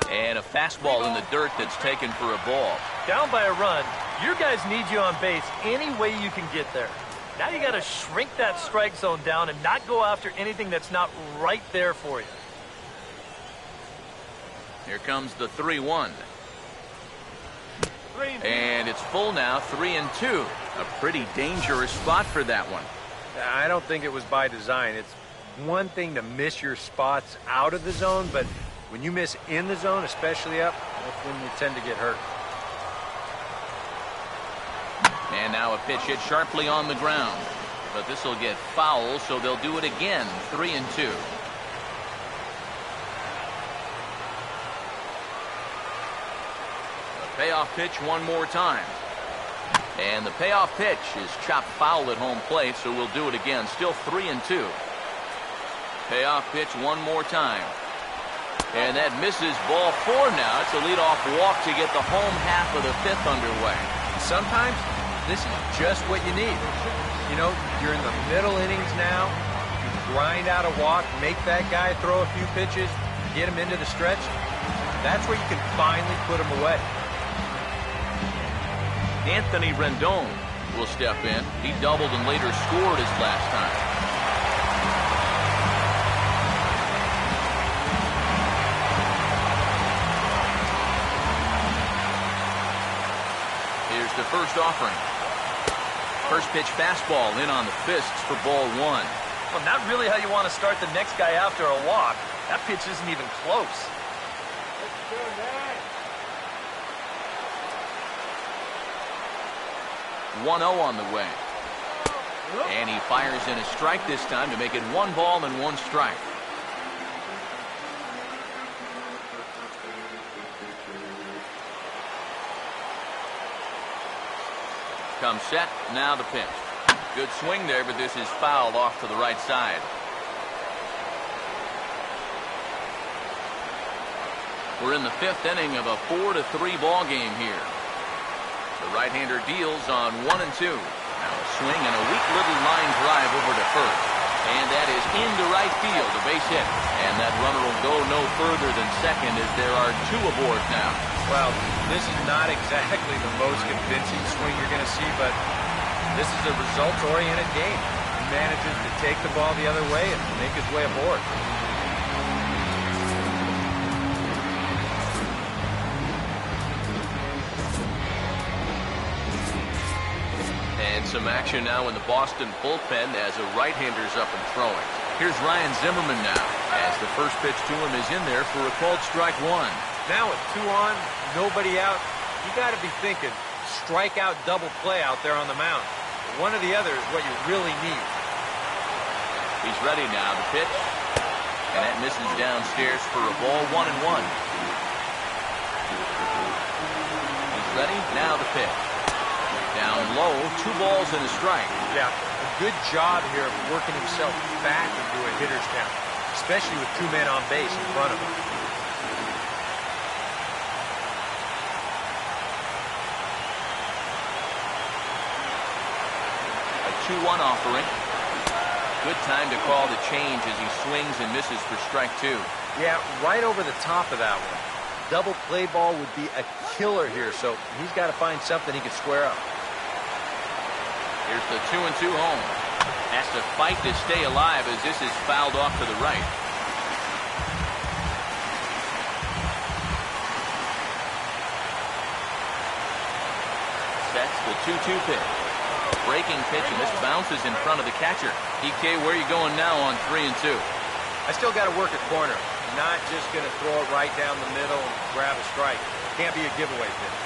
And a fastball in the dirt that's taken for a ball. Down by a run, your guys need you on base any way you can get there. Now you got to shrink that strike zone down and not go after anything that's not right there for you. Here comes the 3-1. And it's full now, 3-2. A pretty dangerous spot for that one. I don't think it was by design. It's one thing to miss your spots out of the zone, but when you miss in the zone, especially up, that's when you tend to get hurt. And now a pitch hit sharply on the ground. But this will get foul, so they'll do it again, 3-2. The payoff pitch one more time. And the payoff pitch is chopped foul at home plate, so we'll do it again. Still 3-2. Payoff pitch one more time. And that misses, ball 4 now. It's a leadoff walk to get the home half of the 5th underway. Sometimes this is just what you need. You know, you're in the middle innings now. You grind out a walk, make that guy throw a few pitches, get him into the stretch. That's where you can finally put him away. Anthony Rendon will step in. He doubled and later scored his last time. Here's the first offering. First pitch fastball in on the fists for ball 1. Well, not really how you want to start the next guy after a walk. That pitch isn't even close. 1-0 on the way. And he fires in a strike this time to make it 1 ball and 1 strike. Comes set, now the pitch. Good swing there, but this is fouled off to the right side. We're in the 5th inning of a 4-3 ball game here. The right-hander deals on 1-2. Now a swing and a weak little line drive over to first. And that is into right field, a base hit. And that runner will go no further than second as there are 2 aboard now. Well, this is not exactly the most convincing swing you're going to see, but this is a results-oriented game. He manages to take the ball the other way and make his way aboard. And some action now in the Boston bullpen as a right-hander's up and throwing. Here's Ryan Zimmerman now as the first pitch to him is in there for a called strike 1. Now with 2 on, nobody out, you got to be thinking strikeout double play out there on the mound. One or the other is what you really need. He's ready now to pitch. And that misses downstairs for a ball, 1-1. He's ready now to pitch. Down low, 2 balls and a strike. Yeah, a good job here of working himself back into a hitter's count, especially with 2 men on base in front of him. A 2-1 offering. Good time to call the change as he swings and misses for strike 2. Yeah, right over the top of that one. Double play ball would be a killer here, so he's got to find something he can square up. Here's the 2-2 home. Has to fight to stay alive as this is fouled off to the right. Sets the 2-2 pitch. Breaking pitch, and this bounces in front of the catcher. EK, where are you going now on 3-2? I still got to work at corner. Not just going to throw it right down the middle and grab a strike. Can't be a giveaway pitch.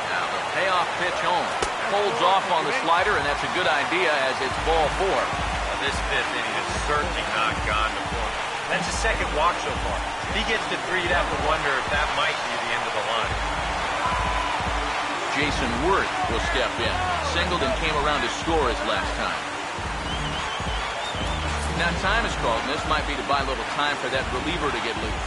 Now the payoff pitch home. Holds off on the slider, and that's a good idea as it's ball 4. This 5th inning is certainly not gone before. That's his 2nd walk so far. If he gets to 3, you'd have to wonder if that might be the end of the line. Jason Worth will step in. Singled and came around to score his last time. Now time is called, and this might be to buy a little time for that reliever to get loose.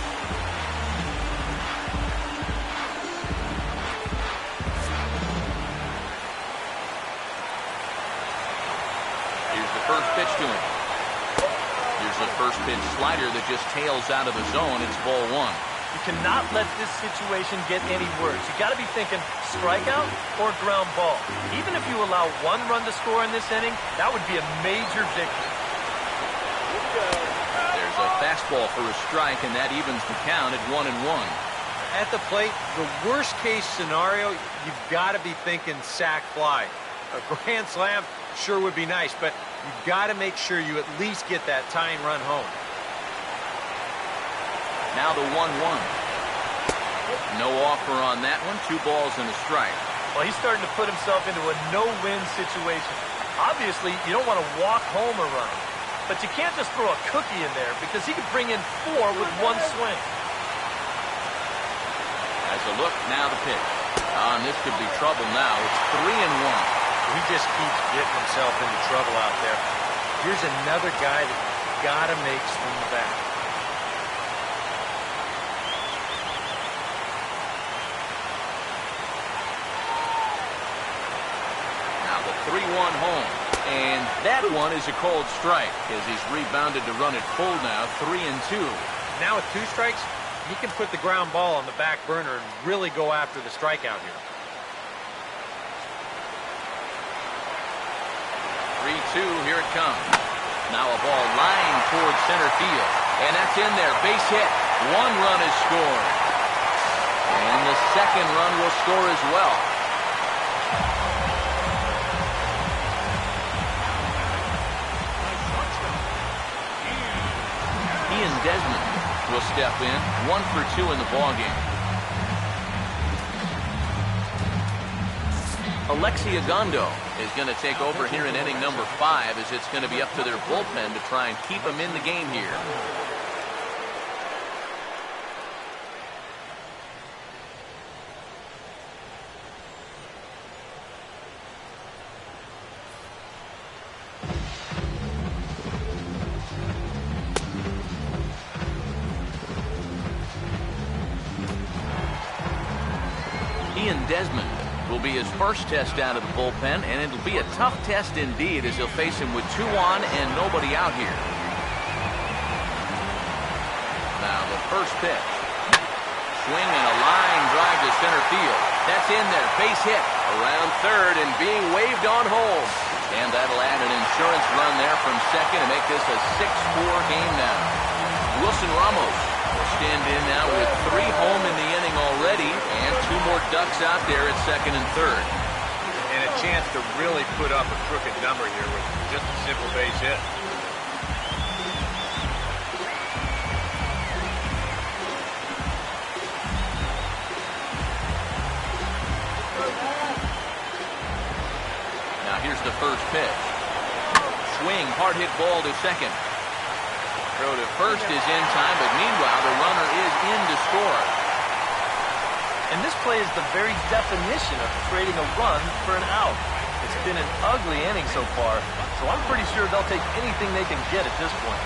Here's the first pitch to him. Here's the first pitch slider that just tails out of the zone. It's ball 1. You cannot let this situation get any worse. You got to be thinking strikeout or ground ball. Even if you allow 1 run to score in this inning, that would be a major victory. There's a fastball for a strike, and that evens the count at 1-1. At the plate, the worst case scenario, you've got to be thinking sac fly. A grand slam sure would be nice, but you've got to make sure you at least get that tying run home. Now the 1-1. No offer on that one. 2 balls and a strike. Well, he's starting to put himself into a no-win situation. Obviously, you don't want to walk home a run, but you can't just throw a cookie in there because he could bring in 4 with 1 swing. As a look, now the pitch. And this could be trouble now. It's 3-1. He just keeps getting himself into trouble out there. Here's another guy that you've got to make swing the bat. Now the 3-1 home. And that one is a cold strike as he's rebounded to run it full now, 3-2. Now with 2 strikes, he can put the ground ball on the back burner and really go after the strikeout here. 3-2, here it comes. Now a ball lined towards center field. And that's in there, base hit. 1 run is scored. And the 2nd run will score as well. Ian Desmond will step in, 1 for 2 in the ballgame. Alexi Agondo is going to take over here in inning number 5 as it's going to be up to their bullpen to try and keep them in the game here. Ian Desmond will be his first test out of the bullpen, and it'll be a tough test indeed as he'll face him with 2 on and nobody out here. Now the first pitch. Swing and a line drive to center field. That's in there. Base hit. Around third and being waved on home. And that'll add an insurance run there from second to make this a 6-4 game now. Wilson Ramos will stand in now with 3 home in the inning already and 2 more ducks out there at second and third. And a chance to really put up a crooked number here with just a simple base hit. Here's the first pitch. Swing, hard hit ball to second. Throw to first is in time, but meanwhile the runner is in to score. And this play is the very definition of trading a run for an out. It's been an ugly inning so far, so I'm pretty sure they'll take anything they can get at this point.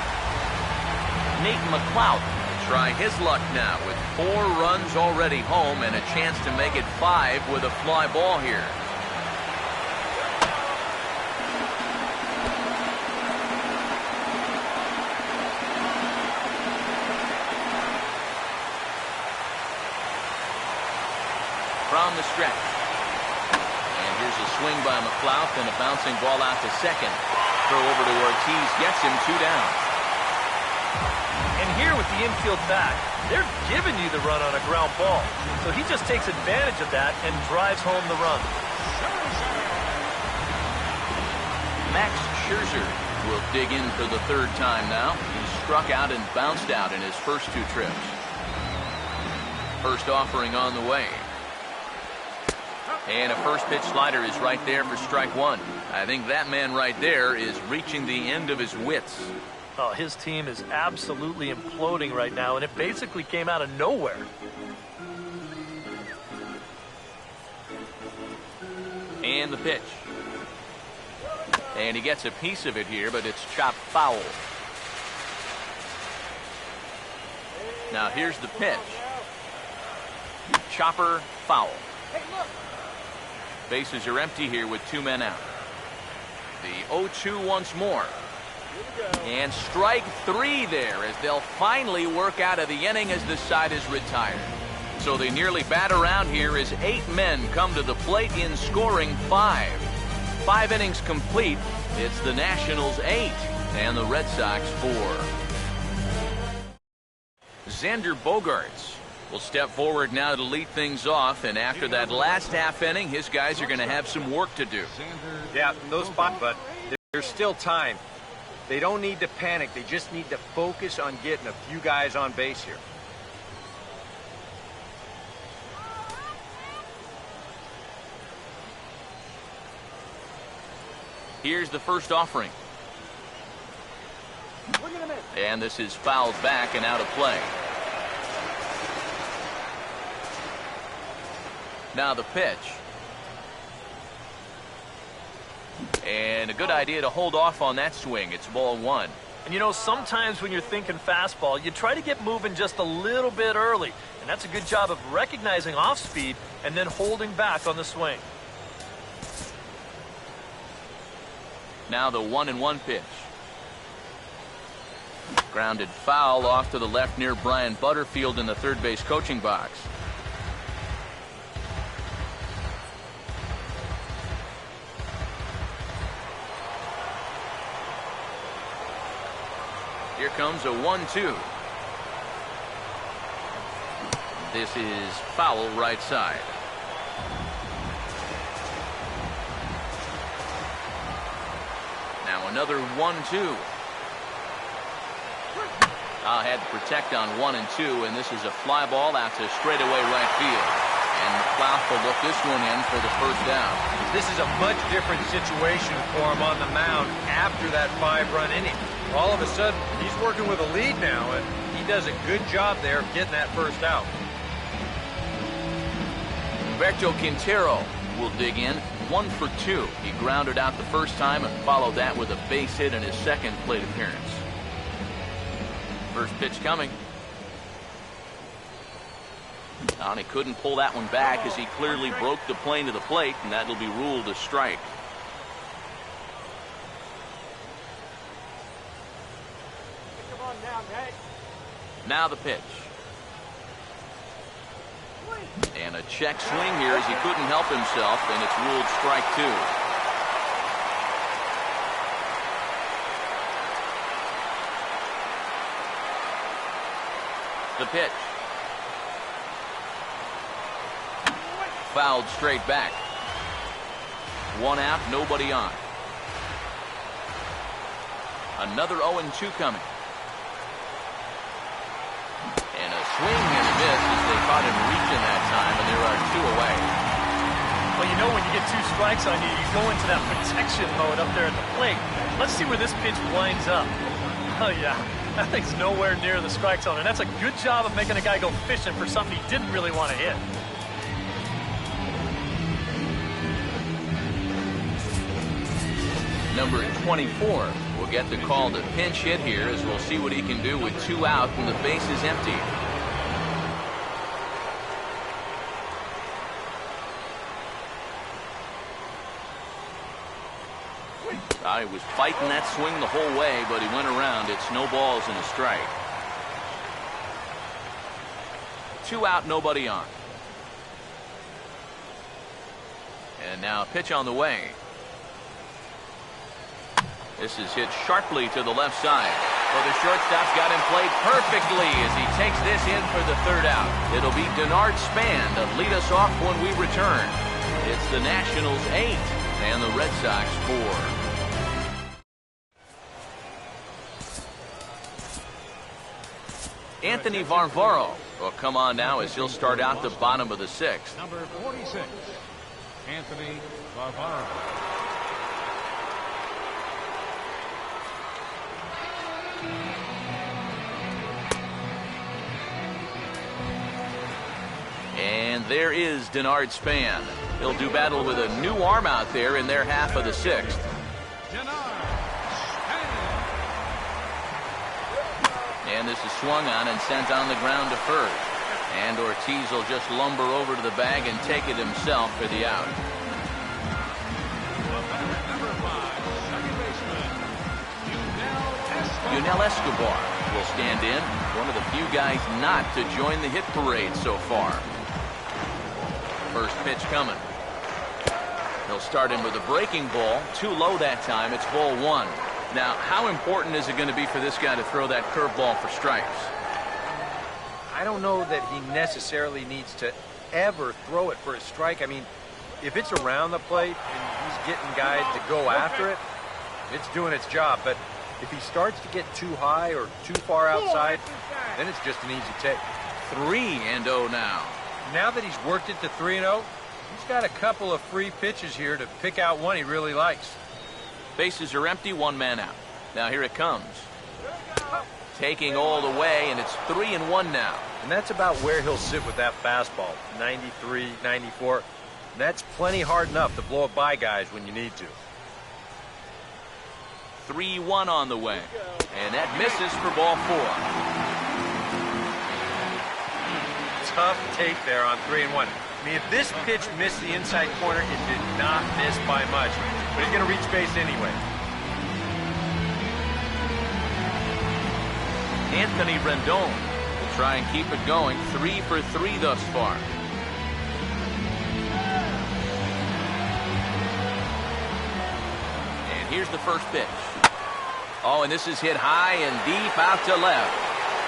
Nate McLeod will try his luck now with 4 runs already home and a chance to make it 5 with a fly ball here. From the stretch. And here's a swing by McLeod and a bouncing ball out to second. Throw over to Ortiz gets him 2 down. And here with the infield back, they're giving you the run on a ground ball. So he just takes advantage of that and drives home the run. Max Scherzer will dig in for the 3rd time now. He struck out and bounced out in his first 2 trips. First offering on the way. And a first pitch slider is right there for strike 1. I think that man right there is reaching the end of his wits. Oh, his team is absolutely imploding right now, and it basically came out of nowhere. And the pitch. And he gets a piece of it here, but it's chopped foul. Now here's the pitch. Chopper foul. Bases are empty here with 2 men out. The 0-2 once more. And strike 3 there as they'll finally work out of the inning as this side is retired. So they nearly bat around here as 8 men come to the plate in scoring 5. 5 innings complete. It's the Nationals 8 and the Red Sox 4. Xander Bogaerts will step forward now to lead things off, and after that last half inning, his guys are going to have some work to do. Yeah, those spots, but there's still time. They don't need to panic. They just need to focus on getting a few guys on base here. Here's the first offering. And this is fouled back and out of play. Now the pitch. And a good idea to hold off on that swing. It's ball 1. And you know, sometimes when you're thinking fastball, you try to get moving just a little bit early. And that's a good job of recognizing off speed and then holding back on the swing. Now the 1-1 pitch. Grounded foul off to the left near Brian Butterfield in the third base coaching box. Here comes a 1-2. This is foul right side. Now another 1-2. Had to protect on 1 and 2, and this is a fly ball out to straightaway right field. And McLeod will look this one in for the first down. This is a much different situation for him on the mound after that 5-run inning. All of a sudden, he's working with a lead now, and he does a good job there of getting that first out. Humberto Quintero will dig in, 1 for 2. He grounded out the first time and followed that with a base hit in his second plate appearance. First pitch coming. And he couldn't pull that one back as he clearly broke the plane to the plate, and that'll be ruled a strike. Now the pitch. And a check swing here as he couldn't help himself, and it's ruled strike 2. The pitch. Fouled straight back. 1 out, nobody on. Another 0-2 coming. And a swing and a miss as they caught him reaching that time, and there are 2 away. Well, you know when you get 2 strikes on you, you go into that protection mode up there at the plate. Let's see where this pitch winds up. Oh, yeah. That thing's nowhere near the strike zone, and that's a good job of making a guy go fishing for something he didn't really want to hit. Number 24 will get the call to pinch hit here, as we'll see what he can do with 2 out and the base is empty. He was fighting that swing the whole way, but he went around. It's no balls and a strike. 2 out, nobody on. And now a pitch on the way. This is hit sharply to the left side. Well, the shortstop's got him played perfectly as he takes this in for the 3rd out. It'll be Denard Span to lead us off when we return. It's the Nationals 8 and the Red Sox 4. Anthony Varvaro will come on now as he'll start out the bottom of the 6th. Number 46, Anthony Varvaro. And there is Denard Span. He'll do battle with a new arm out there in their half of the 6th. And this is swung on and sent on the ground to first. And Ortiz will just lumber over to the bag and take it himself for the out. Number 5, second baseman, Yunel Escobar will stand in. One of the few guys not to join the hit parade so far. First pitch coming. He'll start him with a breaking ball. Too low that time. It's ball 1. Now, how important is it going to be for this guy to throw that curveball for strikes? I don't know that he necessarily needs to ever throw it for a strike. I mean, if it's around the plate and he's getting guys to go after it, it's doing its job. But if he starts to get too high or too far outside, then it's just an easy take. 3-0 now. Now that he's worked it to 3-0, he's got a couple of free pitches here to pick out one he really likes. Bases are empty, 1 man out. Now here it comes. Taking all the way, and it's 3-1 now. And that's about where he'll sit with that fastball, 93, 94. And that's plenty hard enough to blow it by guys when you need to. 3-1 on the way. And that misses for ball 4. Tough take there on 3-1. I mean, if this pitch missed the inside corner, it did not miss by much. But he's going to reach base anyway. Anthony Rendon will try and keep it going. 3 for 3 thus far. And here's the first pitch. Oh, and this is hit high and deep out to left.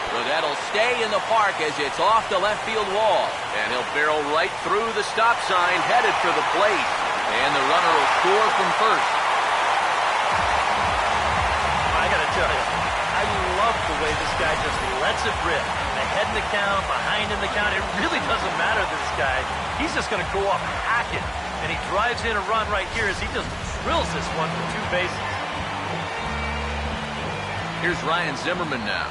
But that'll stay in the park as it's off the left field wall. And he'll barrel right through the stop sign, headed for the plate. And the runner will score from first. I got to tell you, I love the way this guy just lets it rip. Ahead in the count, behind in the count. It really doesn't matter to this guy. He's just going to go up hacking. And he drives in a run right here as he just drills this one for 2 bases. Here's Ryan Zimmerman now.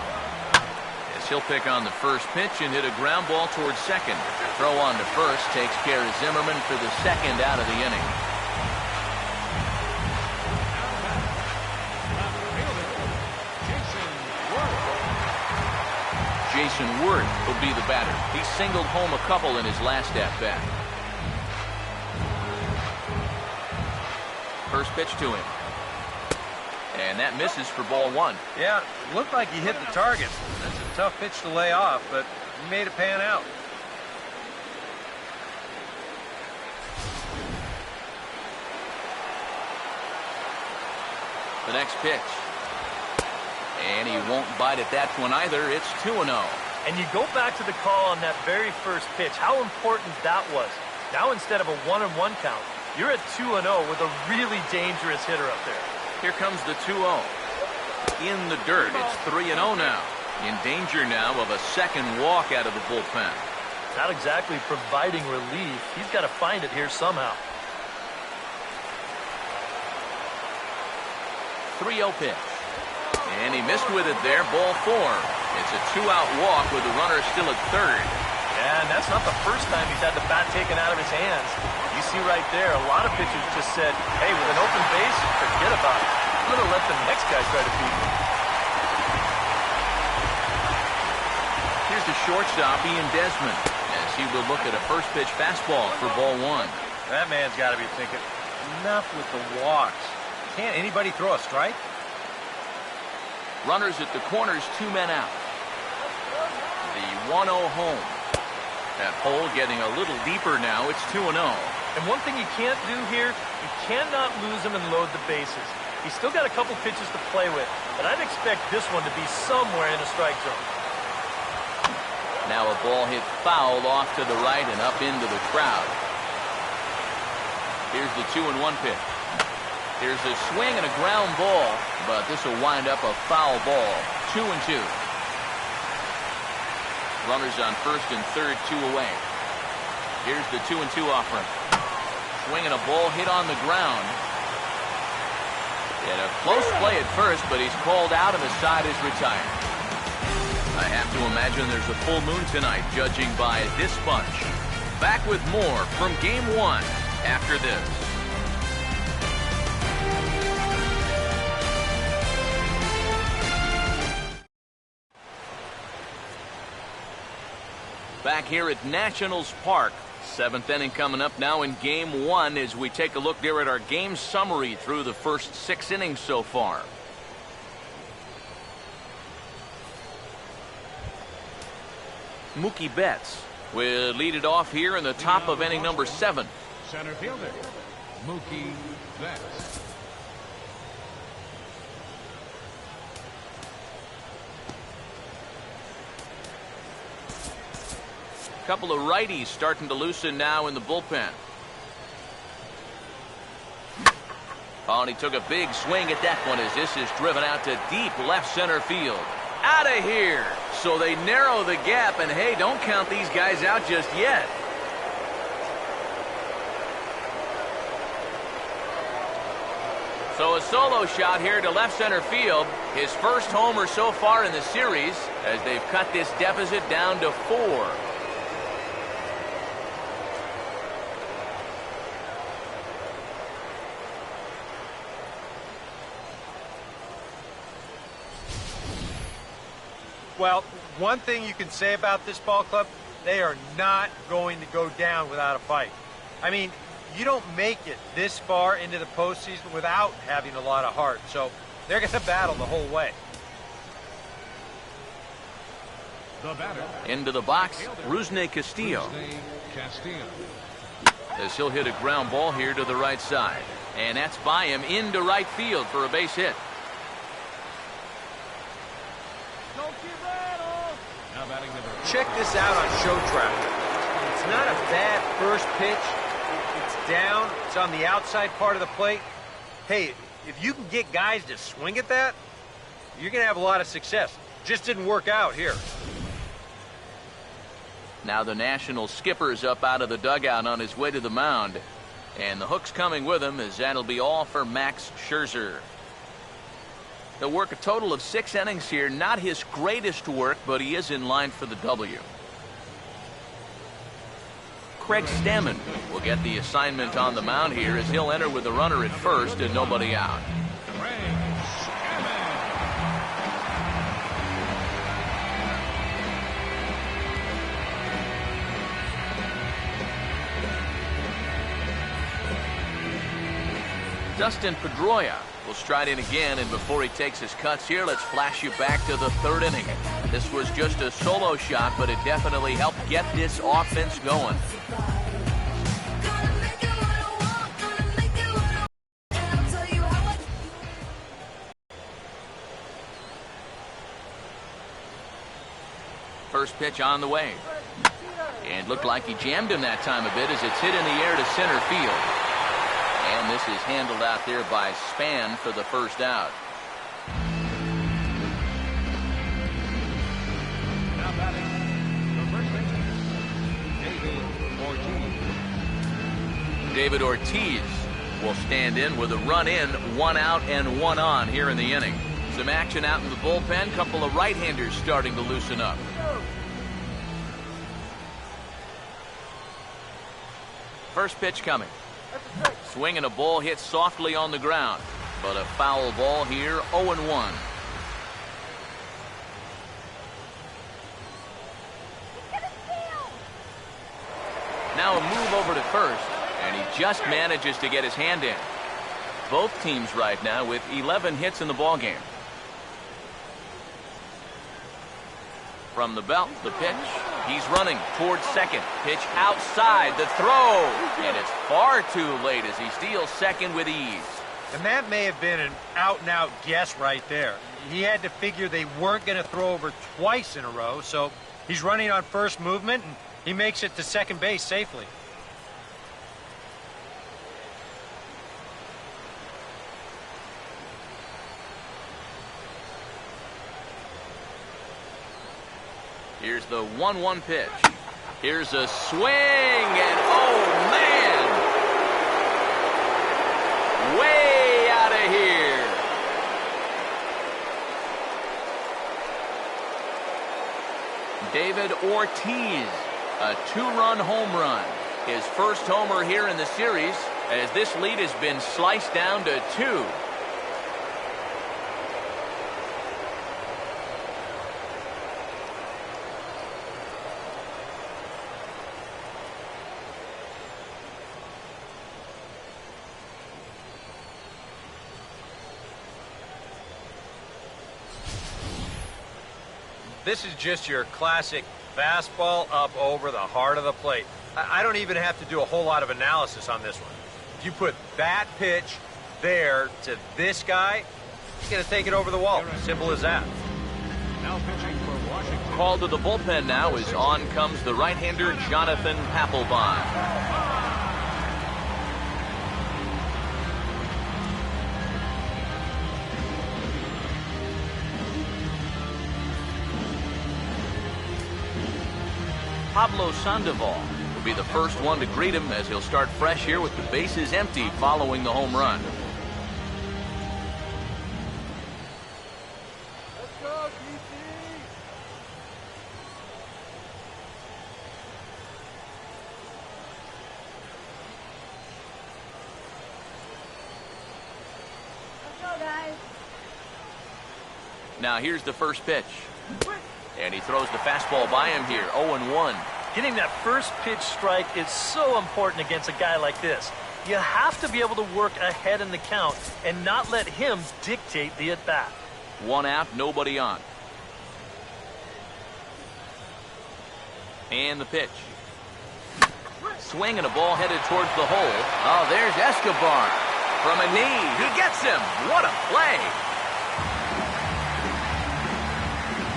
He'll pick on the first pitch and hit a ground ball towards second. Throw on to first takes care of Zimmerman for the 2nd out of the inning. Jason Jason Worth will be the batter. He singled home a couple in his last at-bat. First pitch to him. And that misses for ball one. Yeah, looked like he hit the target. That's a tough pitch to lay off, but he made it pan out. The next pitch. And he won't bite at that one either. It's 2-0. And you go back to the call on that very first pitch, how important that was. Now instead of a 1-1 count, you're at 2-0 with a really dangerous hitter up there. Here comes the 2-0. In the dirt. It's 3-0 now. In danger now of a second walk out of the bullpen. Not exactly providing relief. He's got to find it here somehow. 3-0 pitch. And he missed with it there. Ball four. It's a 2-out walk with the runner still at third. Yeah, and that's not the first time he's had the bat taken out of his hands. You see right there, a lot of pitchers just said, hey, with an open base, forget about it. I'm going to let the next guy try to beat me. Here's the shortstop, Ian Desmond, as he will look at a first pitch fastball for ball one. That man's got to be thinking, enough with the walks. Can't anybody throw a strike? Runners at the corners, 2 men out. The 1-0 home. That hole getting a little deeper now. It's 2-0. And one thing you can't do here, you cannot lose him and load the bases. He's still got a couple pitches to play with, but I'd expect this one to be somewhere in a strike zone. Now a ball hit foul off to the right and up into the crowd. Here's the 2-1 pitch. Here's a swing and a ground ball, but this will wind up a foul ball. 2-2. Runners on first and third, 2 away. Here's the 2-2 offering. Swinging a ball hit on the ground. And a close play at first, but he's called out and the side is retired. I have to imagine there's a full moon tonight, judging by this bunch. Back with more from Game 1 after this. Back here at Nationals Park. 7th inning coming up now in Game 1 as we take a look there at our game summary through the first 6 innings so far. Mookie Betts will lead it off here in the top of inning number 7. Center fielder, Mookie Betts. Couple of righties starting to loosen now in the bullpen. Oh, and he took a big swing at that one as this is driven out to deep left center field. Out of here. So they narrow the gap, and hey, don't count these guys out just yet. So a solo shot here to left center field. His first homer so far in the series as they've cut this deficit down to 4. Well, one thing you can say about this ball club, they are not going to go down without a fight. I mean, you don't make it this far into the postseason without having a lot of heart. So they're going to battle the whole way. The batter. Into the box, Rusney Castillo. Castillo. As he'll hit a ground ball here to the right side. And that's by him into right field for a base hit. Check this out on Show Track. It's not a bad first pitch. It's down. It's on the outside part of the plate. Hey, if you can get guys to swing at that, you're going to have a lot of success. Just didn't work out here. Now the National skipper's up out of the dugout on his way to the mound. And the hook's coming with him as that'll be all for Max Scherzer. He'll work a total of 6 innings here. Not his greatest work, but he is in line for the W. Craig Stammen will get the assignment on the mound here as he'll enter with the runner at first and nobody out. Dustin Pedroia will stride in again, and before he takes his cuts here, let's flash you back to the third inning. This was just a solo shot, but it definitely helped get this offense going. First pitch on the way. And looked like he jammed him that time a bit as it's hit in the air to center field. And this is handled out there by Span for the first out. Now batting, the first baseman, David Ortiz. David Ortiz will stand in with a run in, 1 out and 1 on here in the inning. Some action out in the bullpen. Couple of right-handers starting to loosen up. First pitch coming. Swing and a ball hit softly on the ground, but a foul ball here, 0-1. Now a move over to first, and he just manages to get his hand in. Both teams right now with 11 hits in the ballgame. From the belt, the pitch. He's running towards second. Pitch outside, the throw. And it's far too late as he steals second with ease. And that may have been an out-and-out guess right there. He had to figure they weren't going to throw over twice in a row, so he's running on first movement, and he makes it to second base safely. Here's the 1-1 pitch. Here's a swing, and oh, man! Way out of here. David Ortiz, a 2-run home run. His first homer here in the series, as this lead has been sliced down to 2. This is just your classic fastball up over the heart of the plate. I don't even have to do a whole lot of analysis on this one. If you put that pitch there to this guy, he's going to take it over the wall. Simple as that. Now pitching for Washington. Called to the bullpen now as on comes the right-hander Jonathan Papelbon. Pablo Sandoval will be the first one to greet him as he'll start fresh here with the bases empty following the home run. Let's go, DC! Let's go, guys! Now here's the first pitch. And he throws the fastball by him here, 0-1. Getting that first pitch strike is so important against a guy like this. You have to be able to work ahead in the count and not let him dictate the at-bat. 1 out, nobody on. And the pitch. Swing and a ball headed towards the hole. Oh, there's Escobar. From a knee, he gets him. What a play.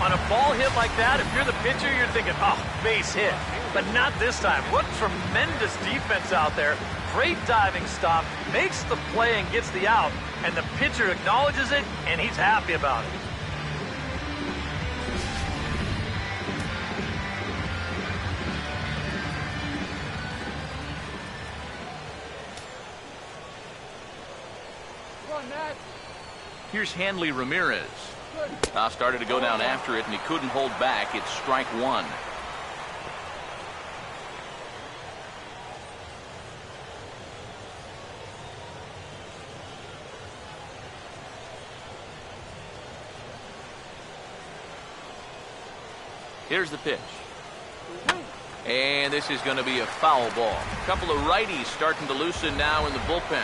On a ball hit like that, if you're the pitcher, you're thinking, oh, base hit. But not this time. What tremendous defense out there. Great diving stop, makes the play and gets the out, and the pitcher acknowledges it, and he's happy about it. Come on, Nat! Here's Hanley Ramirez. Started to go down after it, and he couldn't hold back. It's strike 1. Here's the pitch. And this is going to be a foul ball. A couple of righties starting to loosen now in the bullpen.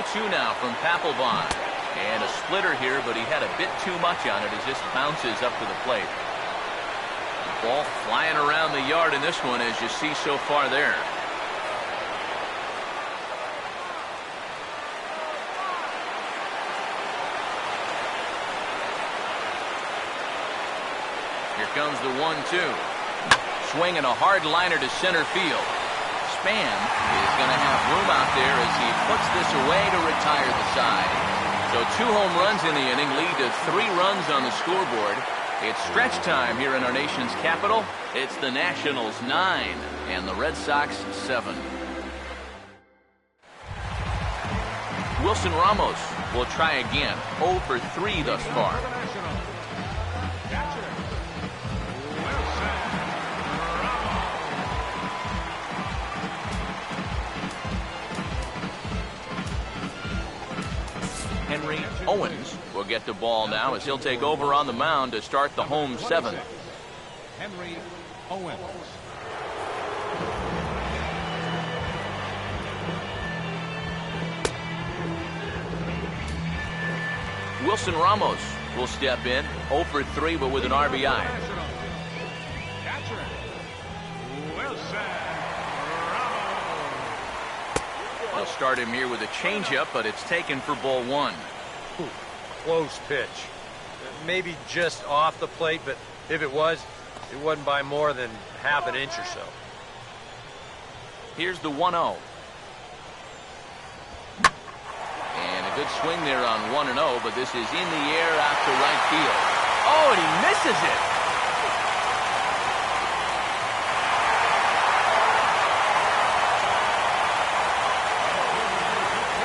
0-2 now from Papelbon. And a splitter here, but he had a bit too much on it as this bounces up to the plate. Ball flying around the yard in this one, as you see so far there. Here comes the 1-2. Swinging a hard liner to center field. Span is going to have room out there as he puts this away to retire the side. So 2 home runs in the inning lead to 3 runs on the scoreboard. It's stretch time here in our nation's capital. It's the Nationals 9 and the Red Sox 7. Wilson Ramos will try again. 0 for 3 thus far. Henry Owens will get the ball now as he'll take over on the mound to start the home 7th. Henry Owens. Wilson Ramos will step in. 0 for 3, but with an RBI. Catcher, Wilson Ramos. They'll start him here with a changeup, but it's taken for ball 1. Ooh, close pitch. Maybe just off the plate, but if it was, it wasn't by more than half an inch or so. Here's the 1-0. And a good swing there on 1-0, but this is in the air out to right field. Oh, and he misses it.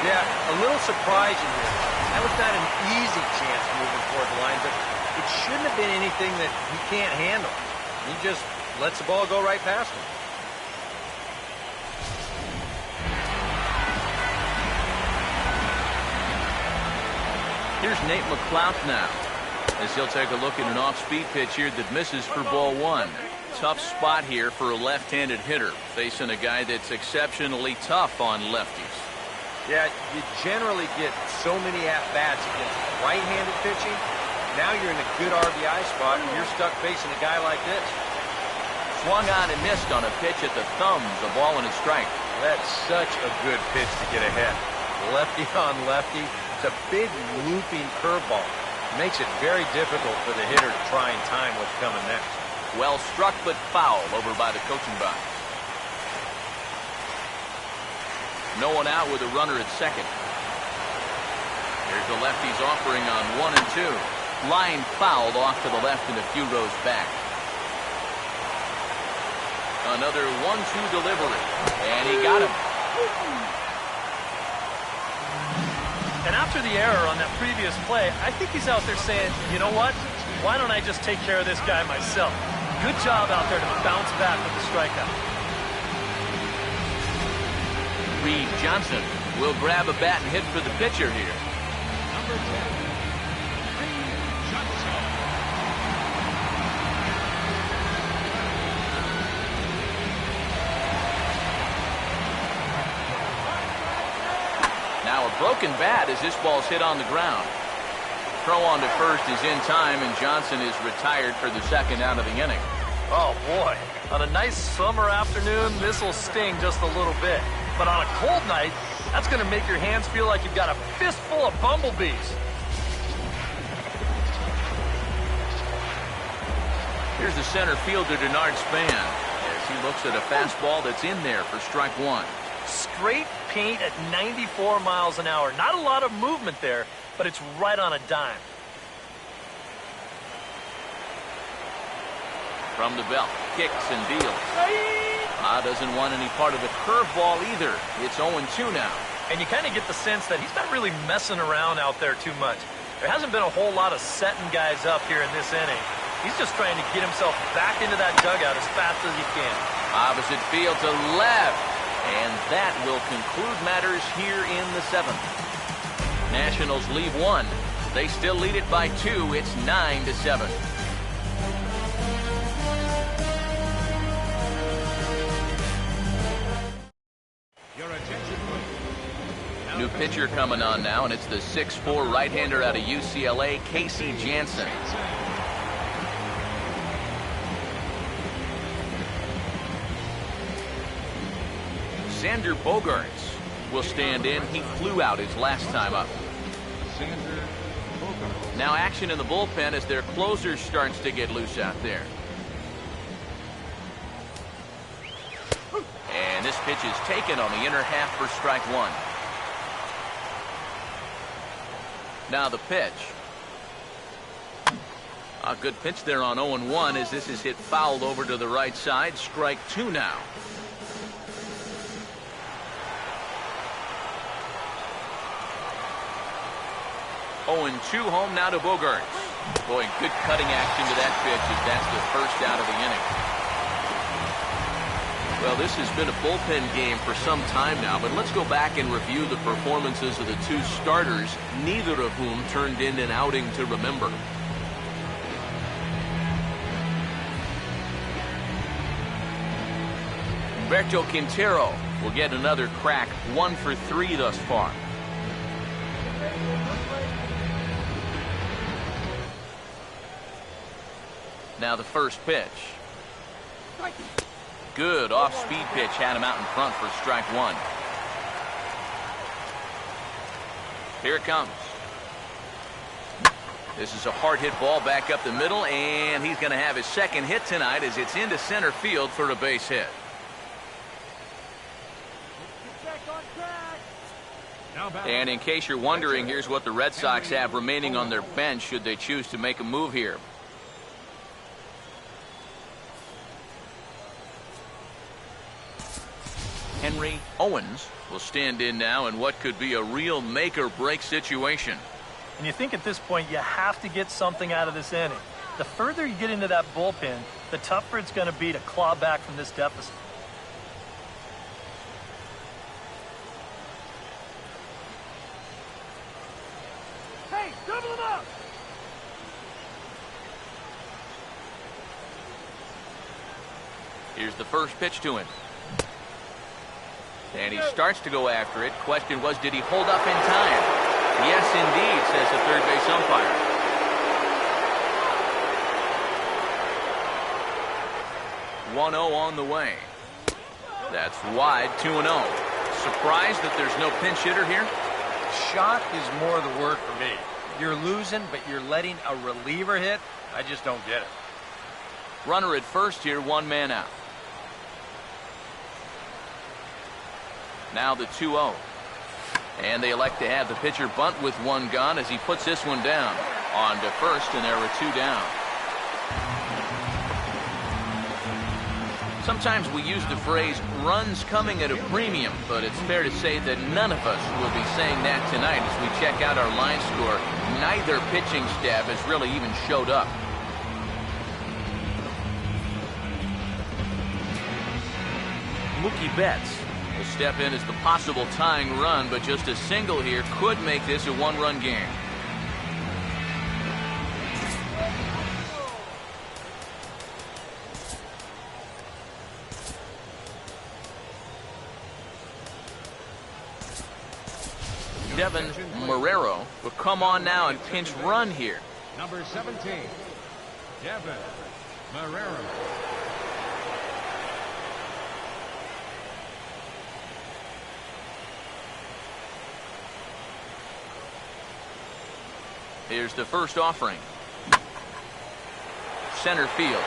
Yeah, a little surprising here. That was not an easy chance moving toward the line, but it shouldn't have been anything that he can't handle. He just lets the ball go right past him. Here's Nate McClout now, as he'll take a look at an off-speed pitch here that misses for ball 1. Tough spot here for a left-handed hitter, facing a guy that's exceptionally tough on lefties. Yeah, you generally get so many at-bats against right-handed pitching. Now you're in a good RBI spot, and you're stuck facing a guy like this. Swung on and missed on a pitch at the thumbs, a ball and a strike. That's such a good pitch to get ahead. Lefty on lefty. It's a big looping curveball. Makes it very difficult for the hitter to try and time what's coming next. Well struck but foul over by the coaching box. No one out with a runner at second. Here's the lefty's offering on 1 and 2. Line fouled off to the left and a few rows back. Another 1-2 delivery. And he got him. And after the error on that previous play, I think he's out there saying, you know what? Why don't I just take care of this guy myself? Good job out there to bounce back with the strikeout. Reed Johnson will grab a bat and hit for the pitcher here. Number 10, Reed Johnson. Now a broken bat as this ball's hit on the ground. Throw on to first is in time, and Johnson is retired for the second out of the inning. Oh, boy. On a nice summer afternoon, this will sting just a little bit. But on a cold night, that's going to make your hands feel like you've got a fistful of bumblebees. Here's the center fielder, Denard Span, as he looks at a fastball that's in there for strike 1. Straight paint at 94 miles an hour. Not a lot of movement there, but it's right on a dime. From the belt, kicks and deals. Doesn't want any part of the curveball either. It's 0-2 now. And you kind of get the sense that he's not really messing around out there too much. There hasn't been a whole lot of setting guys up here in this inning. He's just trying to get himself back into that dugout as fast as he can. Opposite field to left. And that will conclude matters here in the 7th. Nationals leave 1. They still lead it by 2. It's 9-7. New pitcher coming on now, and it's the 6'4" right-hander out of UCLA, Casey Jansen. Xander Bogaerts will stand in. He flew out his last time up. Now action in the bullpen as their closer starts to get loose out there. And this pitch is taken on the inner half for strike one. Now the pitch. A good pitch there on 0-1 as this is hit fouled over to the right side. Strike two now. 0-2 home now to Bogaerts. Boy, good cutting action to that pitch as that's the first out of the inning. Well, this has been a bullpen game for some time now, but let's go back and review the performances of the two starters, neither of whom turned in an outing to remember. Roberto Quintero will get another crack, 1 for 3 thus far. Now the first pitch. Good off-speed pitch had him out in front for strike one. Here it comes. This is a hard-hit ball back up the middle, and he's going to have his second hit tonight as it's into center field for a base hit. And in case you're wondering, here's what the Red Sox have remaining on their bench should they choose to make a move here. Henry Owens will stand in now in what could be a real make-or-break situation. And you think at this point you have to get something out of this inning. The further you get into that bullpen, the tougher it's going to be to claw back from this deficit. Hey, double him up! Here's the first pitch to him. And he starts to go after it. Question was, did he hold up in time? Yes, indeed, says the third base umpire. .1-0 on the way. That's wide, 2-0. Surprised that there's no pinch hitter here? Shock is more the word for me. You're losing, but you're letting a reliever hit? I just don't get it. Runner at first here, one man out. Now the 2-0. And they elect to have the pitcher bunt with one gun as he puts this one down. On to first, and there are two down. Sometimes we use the phrase runs coming at a premium, but it's fair to say that none of us will be saying that tonight as we check out our line score. Neither pitching staff has really even showed up. Mookie Betts will step in as the possible tying run, but just a single here could make this a one-run game. Devin Marrero will come on now and pinch run here. Number 17, Devin Marrero. Here's the first offering. Center field.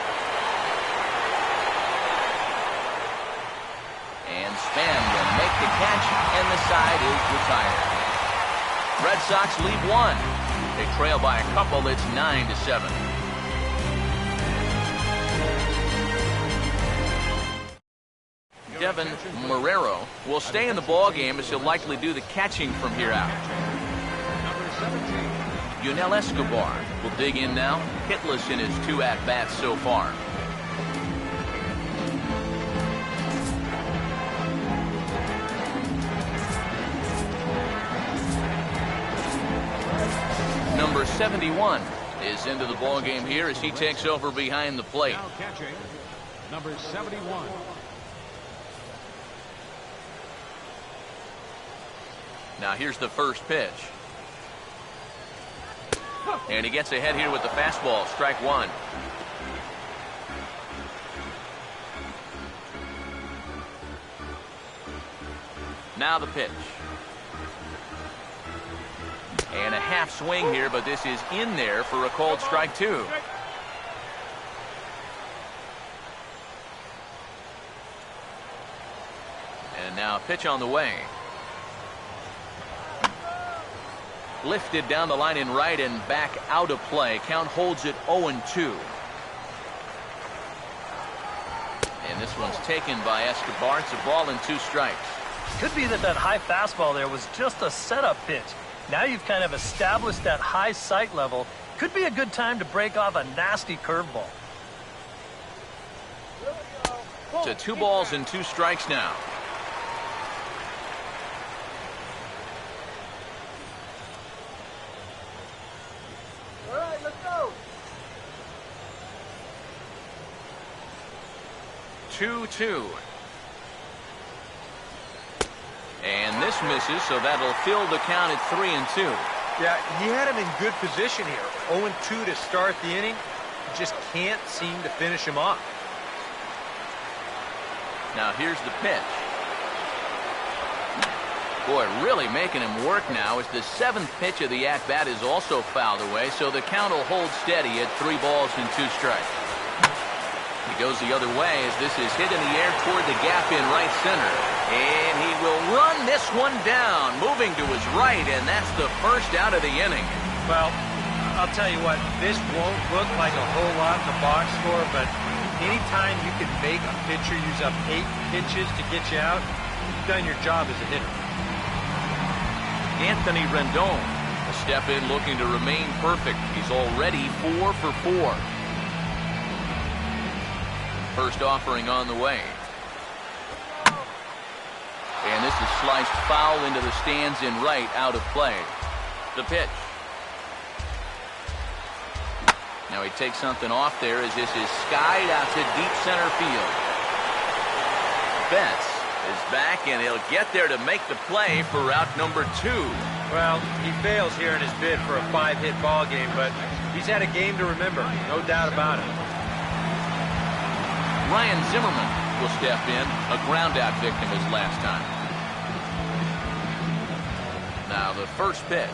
And Span will make the catch, and the side is retired. Red Sox lead one. They trail by a couple. It's 9-7. Devin Marrero will stay in the ball game as he'll likely do the catching from here out. Number 17. Yunel Escobar will dig in now, hitless in his 2 at-bats so far. Number 71 is into the ball game here as he takes over behind the plate. Now catching, number 71. Now here's the first pitch. And he gets ahead here with the fastball. Strike one. Now the pitch. And a half swing here, but this is in there for a called strike two. And now a pitch on the way. Lifted down the line in right and back out of play. Count holds it 0-2. And this one's taken by Escobar. It's a ball and 2 strikes. Could be that high fastball there was just a setup pitch. Now you've kind of established that high sight level. Could be a good time to break off a nasty curveball. To 2 balls and 2 strikes now. All right, let's go. 2-2. And this misses, so that'll fill the count at 3-2. Yeah, he had him in good position here. 0-2 to start the inning. Just can't seem to finish him off. Now here's the pitch. Boy, really making him work now as the 7th pitch of the at-bat is also fouled away, so the count will hold steady at 3 balls and 2 strikes. He goes the other way as this is hit in the air toward the gap in right center. And he will run this one down, moving to his right, and that's the first out of the inning. Well, I'll tell you what, this won't look like a whole lot in the box score, but anytime you can make a pitcher use up 8 pitches to get you out, you've done your job as a hitter. Anthony Rendon, a step in looking to remain perfect. He's already 4 for 4. First offering on the way. And this is sliced foul into the stands in right, out of play. The pitch. Now he takes something off there as this is skied out to deep center field. Betts is back, and he'll get there to make the play for out number 2. Well, he fails here in his bid for a 5-hit ball game, but he's had a game to remember, no doubt about it. Ryan Zimmerman will step in, a ground-out victim his last time. Now the first pitch.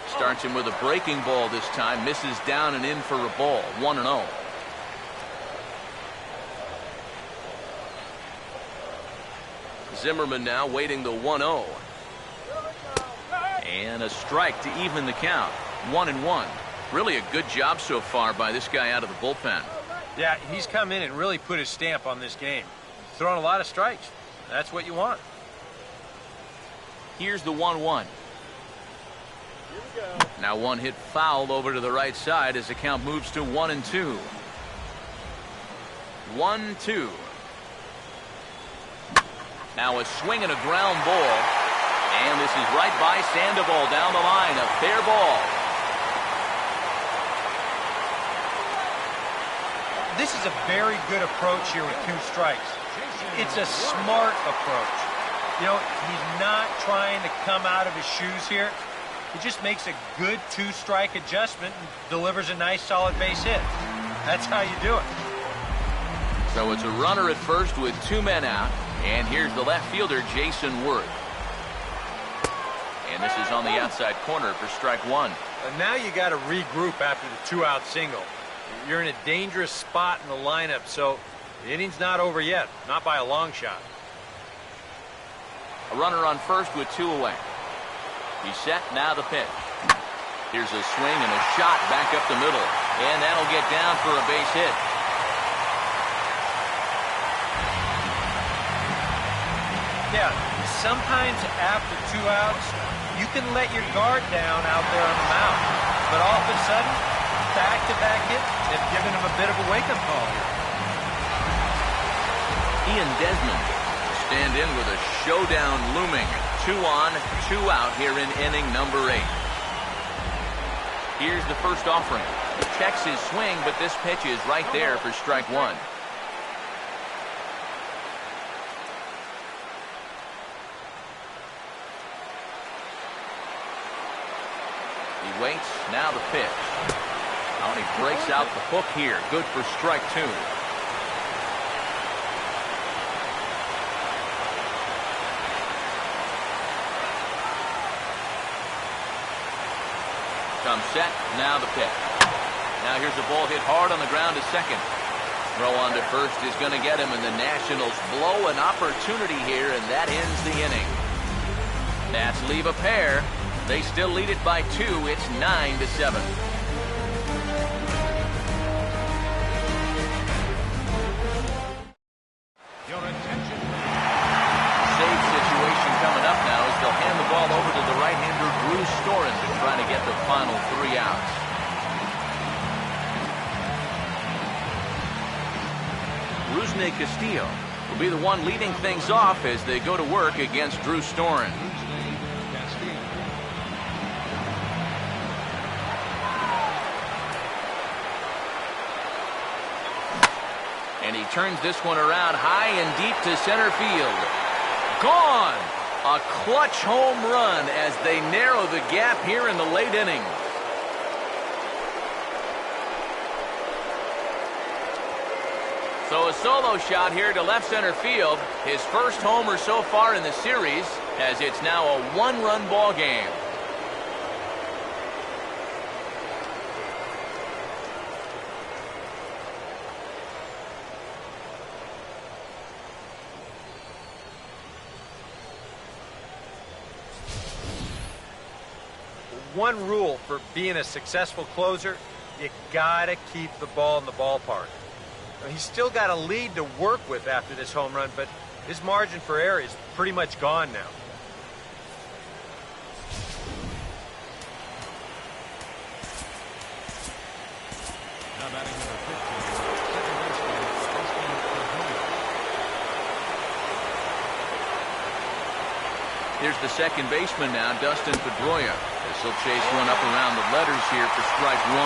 Starts him with a breaking ball this time, misses down and in for a ball, 1-0. Zimmerman now waiting the 1-0. And a strike to even the count, 1-1. Really a good job so far by this guy out of the bullpen. Yeah, he's come in and really put his stamp on this game. He's thrown a lot of strikes. That's what you want. Here's the 1-1. Now one hit foul over to the right side as the count moves to 1-2. 1-2. Now a swing and a ground ball. And this is right by Sandoval down the line. A fair ball. This is a very good approach here with 2 strikes. It's a smart approach. You know, he's not trying to come out of his shoes here. He just makes a good 2-strike adjustment and delivers a nice solid base hit. That's how you do it. So it's a runner at first with 2 men out. And here's the left fielder, Jason Worth. And this is on the outside corner for strike 1. And now you got to regroup after the 2-out single. You're in a dangerous spot in the lineup, so the inning's not over yet, not by a long shot. A runner on first with 2 away. He's set, now the pitch. Here's a swing and a shot back up the middle. And that'll get down for a base hit. Yeah, sometimes after 2 outs, you can let your guard down out there on the mound. But all of a sudden, back-to-back hits have given him a bit of a wake-up call here. Ian Desmond stand in with a showdown looming. 2 on, 2 out here in inning number 8. Here's the first offering. Checks his swing, but this pitch is right there for strike 1. waits. Now the pitch. Oh, and he breaks out the hook here. Good for strike 2. Comes set. Now the pitch. Now here's a ball hit hard on the ground to second. Throw on to first is going to get him, and the Nationals blow an opportunity here, and that ends the inning. Nats leave a pair. They still lead it by 2. It's 9-7. Your attention. Save situation coming up now as they'll hand the ball over to the right-hander Drew Storen to try to get the final 3 outs. Rusney Castillo will be the one leading things off as they go to work against Drew Storen. And he turns this one around high and deep to center field. Gone! A clutch home run as they narrow the gap here in the late inning. So a solo shot here to left center field. His first homer so far in the series, as it's now a 1-run ball game. One rule for being a successful closer, you gotta keep the ball in the ballpark. He's still got a lead to work with after this home run, but his margin for error is pretty much gone now. Now batting number 15, second baseman, Dustin Pedroia. Here's the second baseman now, Dustin Pedroia. This will chase one up around the letters here for strike 1.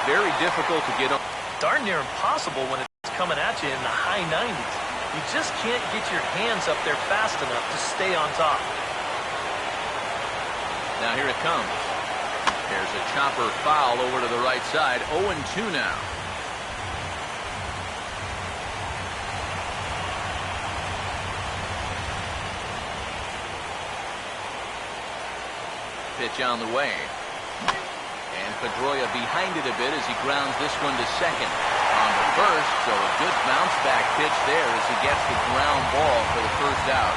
Very difficult to get up. Darn near impossible when it's coming at you in the high 90s. You just can't get your hands up there fast enough to stay on top. Now here it comes. There's a chopper foul over to the right side. 0-2 now. Pitch on the way. And Pedroia behind it a bit as he grounds this one to second. On to first, so a good bounce back pitch there as he gets the ground ball for the first out.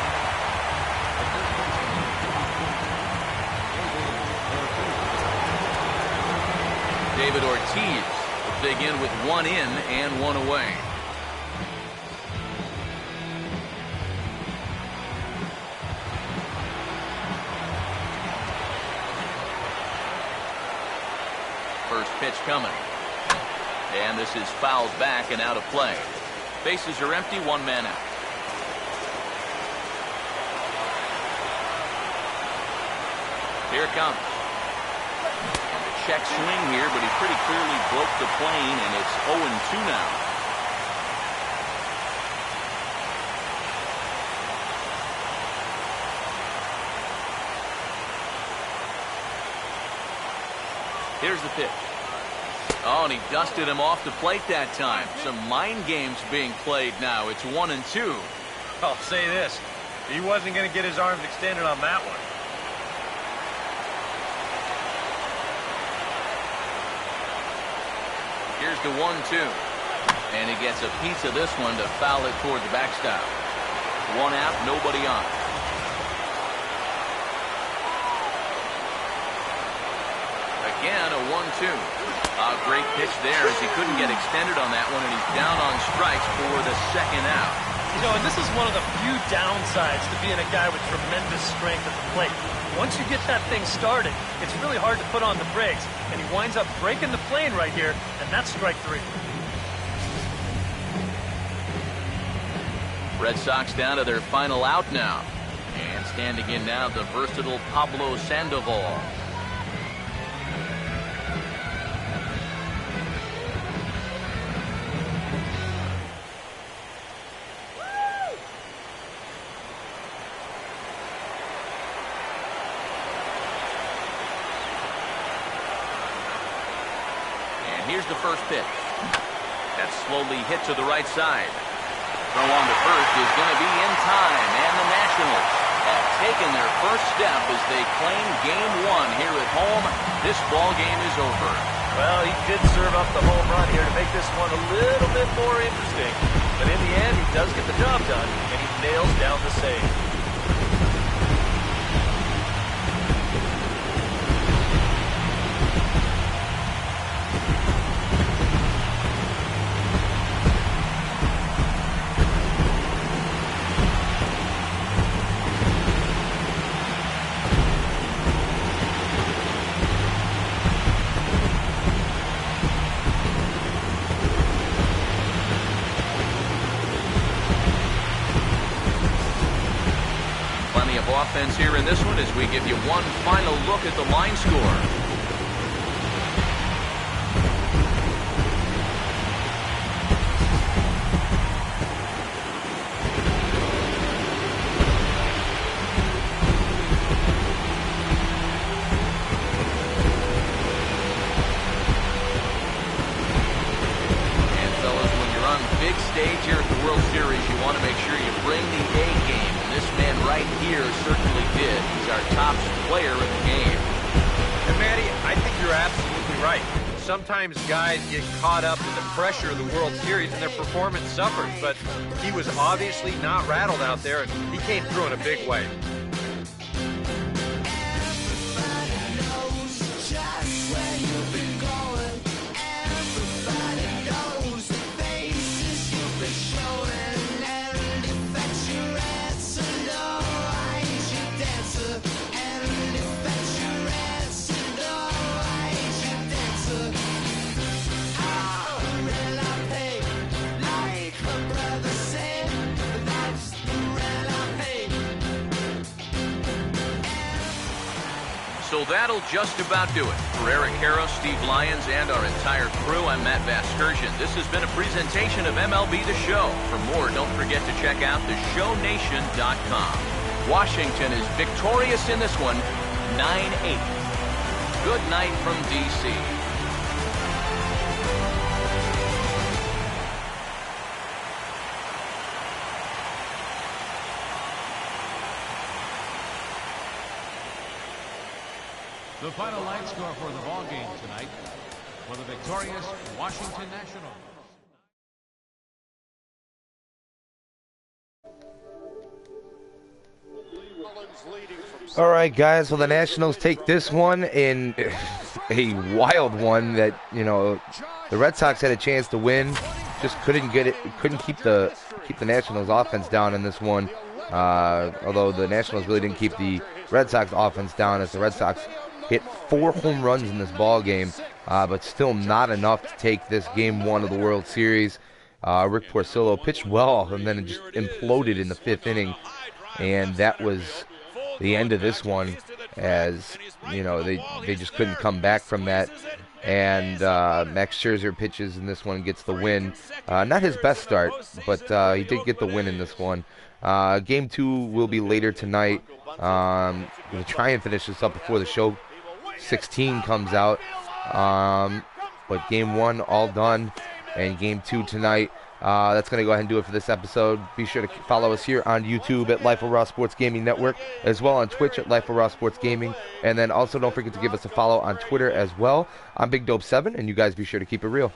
David Ortiz will dig in with 1 in and 1 away. First pitch coming. And this is fouled back and out of play. Bases are empty, 1 man out. Here it comes. And a check swing here, but he pretty clearly broke the plane, and it's 0-2 now. Here's the pitch. Oh, and he dusted him off the plate that time. Some mind games being played now. It's 1-2. I'll say this. He wasn't going to get his arms extended on that one. Here's the 1-2. And he gets a piece of this one to foul it toward the backstop. 1 out, nobody on. Again, a 1-2. A great pitch there as he couldn't get extended on that one, and he's down on strikes for the second out. You know, and this is one of the few downsides to being a guy with tremendous strength at the plate. Once you get that thing started, it's really hard to put on the brakes, and he winds up breaking the plane right here, and that's strike 3. Red Sox down to their final out now. And standing in now, the versatile Pablo Sandoval. here's the first pitch. That's slowly hit to the right side. Throw on to first is going to be in time, and the Nationals have taken their first step as they claim Game 1 here at home. This ball game is over. Well, he did serve up the home run here to make this one a little bit more interesting. But in the end, he does get the job done, and he nails down the save. Offense here in this one as we give you one final look at the line score. And fellas, when you're on the big stage here at the World Series, you want to make sure you bring the A game. This man right here certainly did. He's our top player in the game. And Matty, I think you're absolutely right. Sometimes guys get caught up in the pressure of the World Series and their performance suffers, but he was obviously not rattled out there, and he came through in a big way. So that'll just about do it. For Eric Harrow, Steve Lyons, and our entire crew, I'm Matt Vasgersian. This has been a presentation of MLB The Show. For more, don't forget to check out theshownation.com. Washington is victorious in this one, 9-8. Good night from D.C. The final line score for the ball game tonight for the victorious Washington Nationals. All right, guys. Well, the Nationals take this one in a wild one that, you know, the Red Sox had a chance to win, just couldn't get it, couldn't keep the Nationals offense down in this one. Although the Nationals really didn't keep the Red Sox offense down, as the Red Sox hit 4 home runs in this ball game, but still not enough to take this Game 1 of the World Series. Rick Porcello pitched well, and then it just imploded in the 5th inning, and that was the end of this one, as you know, they just couldn't come back from that. And Max Scherzer pitches in this one, gets the win. Not his best start, but he did get the win in this one. Game 2 will be later tonight. We'll try and finish this up before the show 16 comes out. But Game 1 all done, and Game 2 tonight. That's going to go ahead and do it for this episode. Be sure to follow us here on YouTube at Life of Raw Sports Gaming Network, as well on Twitch at Life of Raw Sports Gaming. And then also don't forget to give us a follow on Twitter as well. I'm Big Dope 7, and you guys be sure to keep it real.